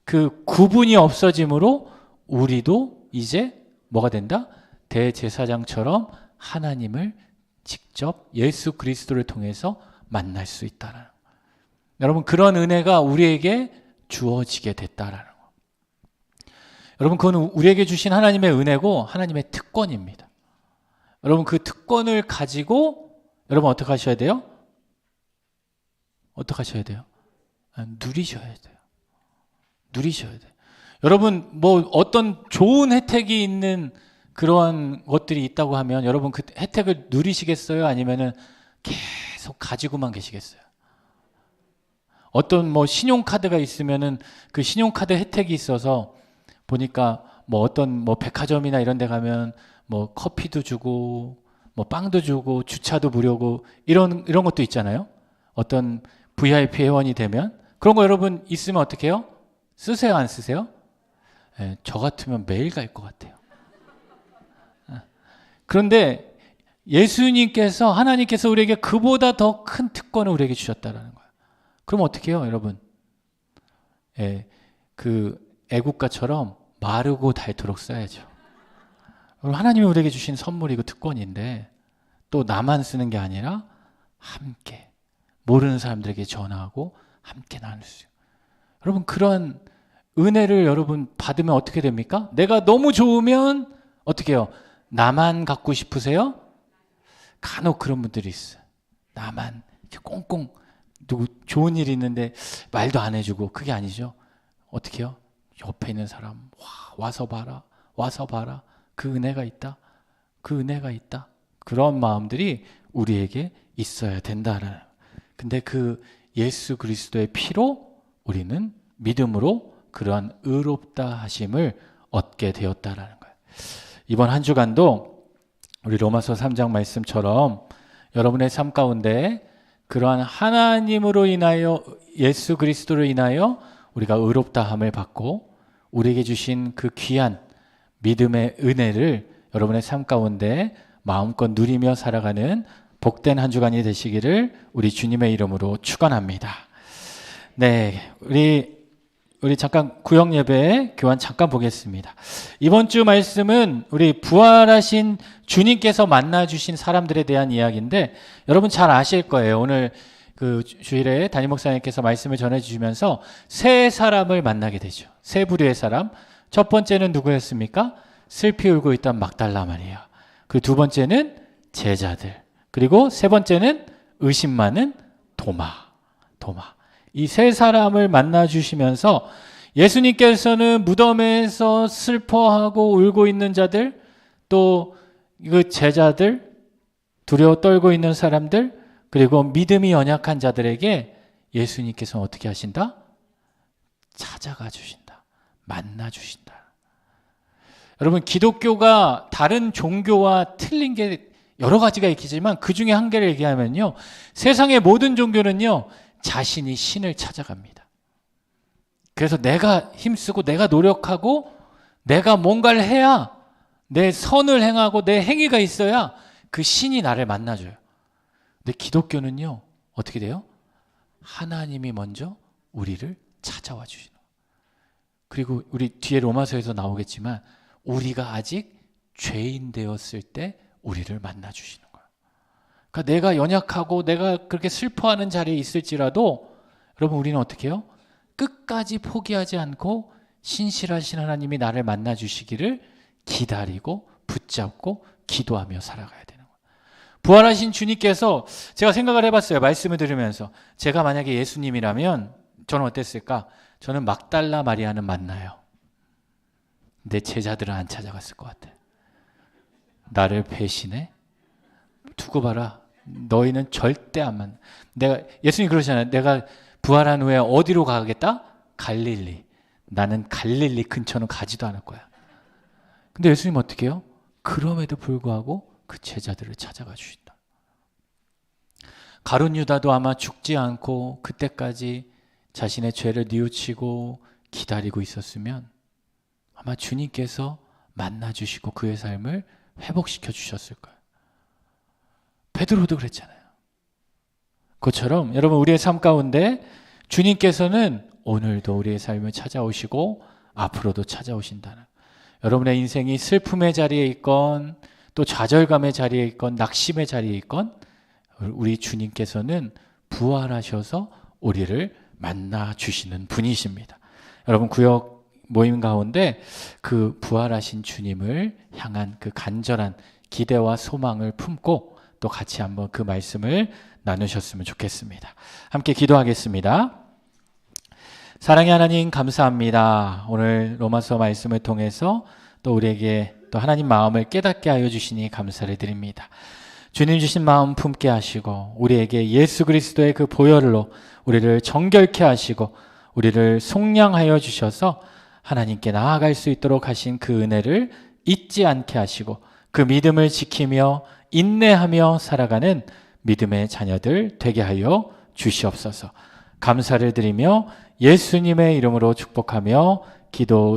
그 구분이 없어짐으로 우리도 이제 뭐가 된다? 대제사장처럼 하나님을 직접 예수 그리스도를 통해서 만날 수 있다는 거예요. 여러분, 그런 은혜가 우리에게 주어지게 됐다라는 거예요. 여러분, 그건 우리에게 주신 하나님의 은혜고 하나님의 특권입니다. 여러분, 그 특권을 가지고 여러분 어떻게 하셔야 돼요? 어떻게 하셔야 돼요? 누리셔야 돼요. 누리셔야 돼요. 여러분, 뭐 어떤 좋은 혜택이 있는 그러한 것들이 있다고 하면 여러분 그 혜택을 누리시겠어요? 아니면은 계속 가지고만 계시겠어요? 어떤 뭐 신용카드가 있으면은 그 신용카드 혜택이 있어서 보니까 뭐 어떤 뭐 백화점이나 이런 데 가면 뭐 커피도 주고 뭐 빵도 주고 주차도 무료고 이런 것도 있잖아요. 어떤 VIP 회원이 되면 그런 거 여러분 있으면 어떻게 해요? 쓰세요, 안 쓰세요? 네, 저 같으면 매일 갈 것 같아요. 그런데 예수님께서, 하나님께서 우리에게 그보다 더 큰 특권을 우리에게 주셨다라는 거예요. 그럼 어떻게 해요, 여러분? 예, 그 애국가처럼 마르고 닳도록 써야죠. 하나님이 우리에게 주신 선물이고 특권인데 또 나만 쓰는 게 아니라 함께 모르는 사람들에게 전하고 함께 나눌 수 있어요. 여러분, 그런 은혜를 여러분 받으면 어떻게 됩니까? 내가 너무 좋으면 어떻게 해요? 나만 갖고 싶으세요? 간혹 그런 분들이 있어요. 나만 이렇게 꽁꽁 누구 좋은 일이 있는데 말도 안 해주고. 그게 아니죠. 어떻게 해요? 옆에 있는 사람 와서 봐라, 와서 봐라. 그 은혜가 있다, 그 은혜가 있다. 그런 마음들이 우리에게 있어야 된다라는. 근데 그 예수 그리스도의 피로 우리는 믿음으로 그러한 의롭다 하심을 얻게 되었다라는 거예요. 이번 한 주간도 우리 로마서 3장 말씀처럼 여러분의 삶 가운데 그러한 하나님으로 인하여, 예수 그리스도로 인하여 우리가 의롭다함을 받고 우리에게 주신 그 귀한 믿음의 은혜를 여러분의 삶 가운데 마음껏 누리며 살아가는 복된 한 주간이 되시기를 우리 주님의 이름으로 축원합니다. 네, 우리 잠깐 구역 예배 교환 잠깐 보겠습니다. 이번 주 말씀은 우리 부활하신 주님께서 만나 주신 사람들에 대한 이야기인데 여러분 잘 아실 거예요. 오늘 그 주일에 담임 목사님께서 말씀을 전해 주시면서 세 사람을 만나게 되죠. 세 부류의 사람. 첫 번째는 누구였습니까? 슬피 울고 있던 막달라 마리아. 그 두 번째는 제자들. 그리고 세 번째는 의심 많은 도마. 이 세 사람을 만나 주시면서 예수님께서는 무덤에서 슬퍼하고 울고 있는 자들, 또 그 제자들, 두려워 떨고 있는 사람들, 그리고 믿음이 연약한 자들에게 예수님께서는 어떻게 하신다? 찾아가 주신다. 만나 주신다. 여러분, 기독교가 다른 종교와 틀린 게 여러 가지가 있겠지만 그 중에 한 개를 얘기하면요, 세상의 모든 종교는요 자신이 신을 찾아갑니다. 그래서 내가 힘쓰고 내가 노력하고 내가 뭔가를 해야, 내 선을 행하고 내 행위가 있어야 그 신이 나를 만나줘요. 근데 기독교는요 어떻게 돼요? 하나님이 먼저 우리를 찾아와 주시는 거예요. 그리고 우리 뒤에 로마서에서 나오겠지만 우리가 아직 죄인 되었을 때 우리를 만나 주시는 거예요. 그러니까 내가 연약하고 내가 그렇게 슬퍼하는 자리에 있을지라도 여러분, 우리는 어떻게 해요? 끝까지 포기하지 않고 신실하신 하나님이 나를 만나 주시기를 기다리고 붙잡고 기도하며 살아가야 되는 거예요. 부활하신 주님께서, 제가 생각을 해봤어요. 말씀을 들으면서 제가 만약에 예수님이라면 저는 어땠을까? 저는 막달라 마리아는 만나요. 내 제자들은 안 찾아갔을 것 같아. 나를 배신해? 두고 봐라. 너희는 절대 안 만나. 예수님 그러잖아요. 내가 부활한 후에 어디로 가겠다? 갈릴리. 나는 갈릴리 근처는 가지도 않을 거야. 근데 예수님 어떻게 해요? 그럼에도 불구하고 그 제자들을 찾아가 주신다. 가룟 유다도 아마 죽지 않고 그때까지 자신의 죄를 뉘우치고 기다리고 있었으면 아마 주님께서 만나 주시고 그의 삶을 회복시켜 주셨을 거예요. 베드로도 그랬잖아요. 그것처럼 여러분, 우리의 삶 가운데 주님께서는 오늘도 우리의 삶을 찾아오시고 앞으로도 찾아오신다는, 여러분의 인생이 슬픔의 자리에 있건 또 좌절감의 자리에 있건 낙심의 자리에 있건 우리 주님께서는 부활하셔서 우리를 만나 주시는 분이십니다. 여러분, 구역 모임 가운데 그 부활하신 주님을 향한 그 간절한 기대와 소망을 품고 또 같이 한번 그 말씀을 나누셨으면 좋겠습니다. 함께 기도하겠습니다. 사랑의 하나님 감사합니다. 오늘 로마서 말씀을 통해서 또 우리에게 또 하나님 마음을 깨닫게 하여 주시니 감사를 드립니다. 주님 주신 마음 품게 하시고 우리에게 예수 그리스도의 그 보혈로 우리를 정결케 하시고 우리를 속량하여 주셔서 하나님께 나아갈 수 있도록 하신 그 은혜를 잊지 않게 하시고 그 믿음을 지키며 인내하며 살아가는 믿음의 자녀들 되게 하여 주시옵소서. 감사를 드리며 예수님의 이름으로 축복하며 기도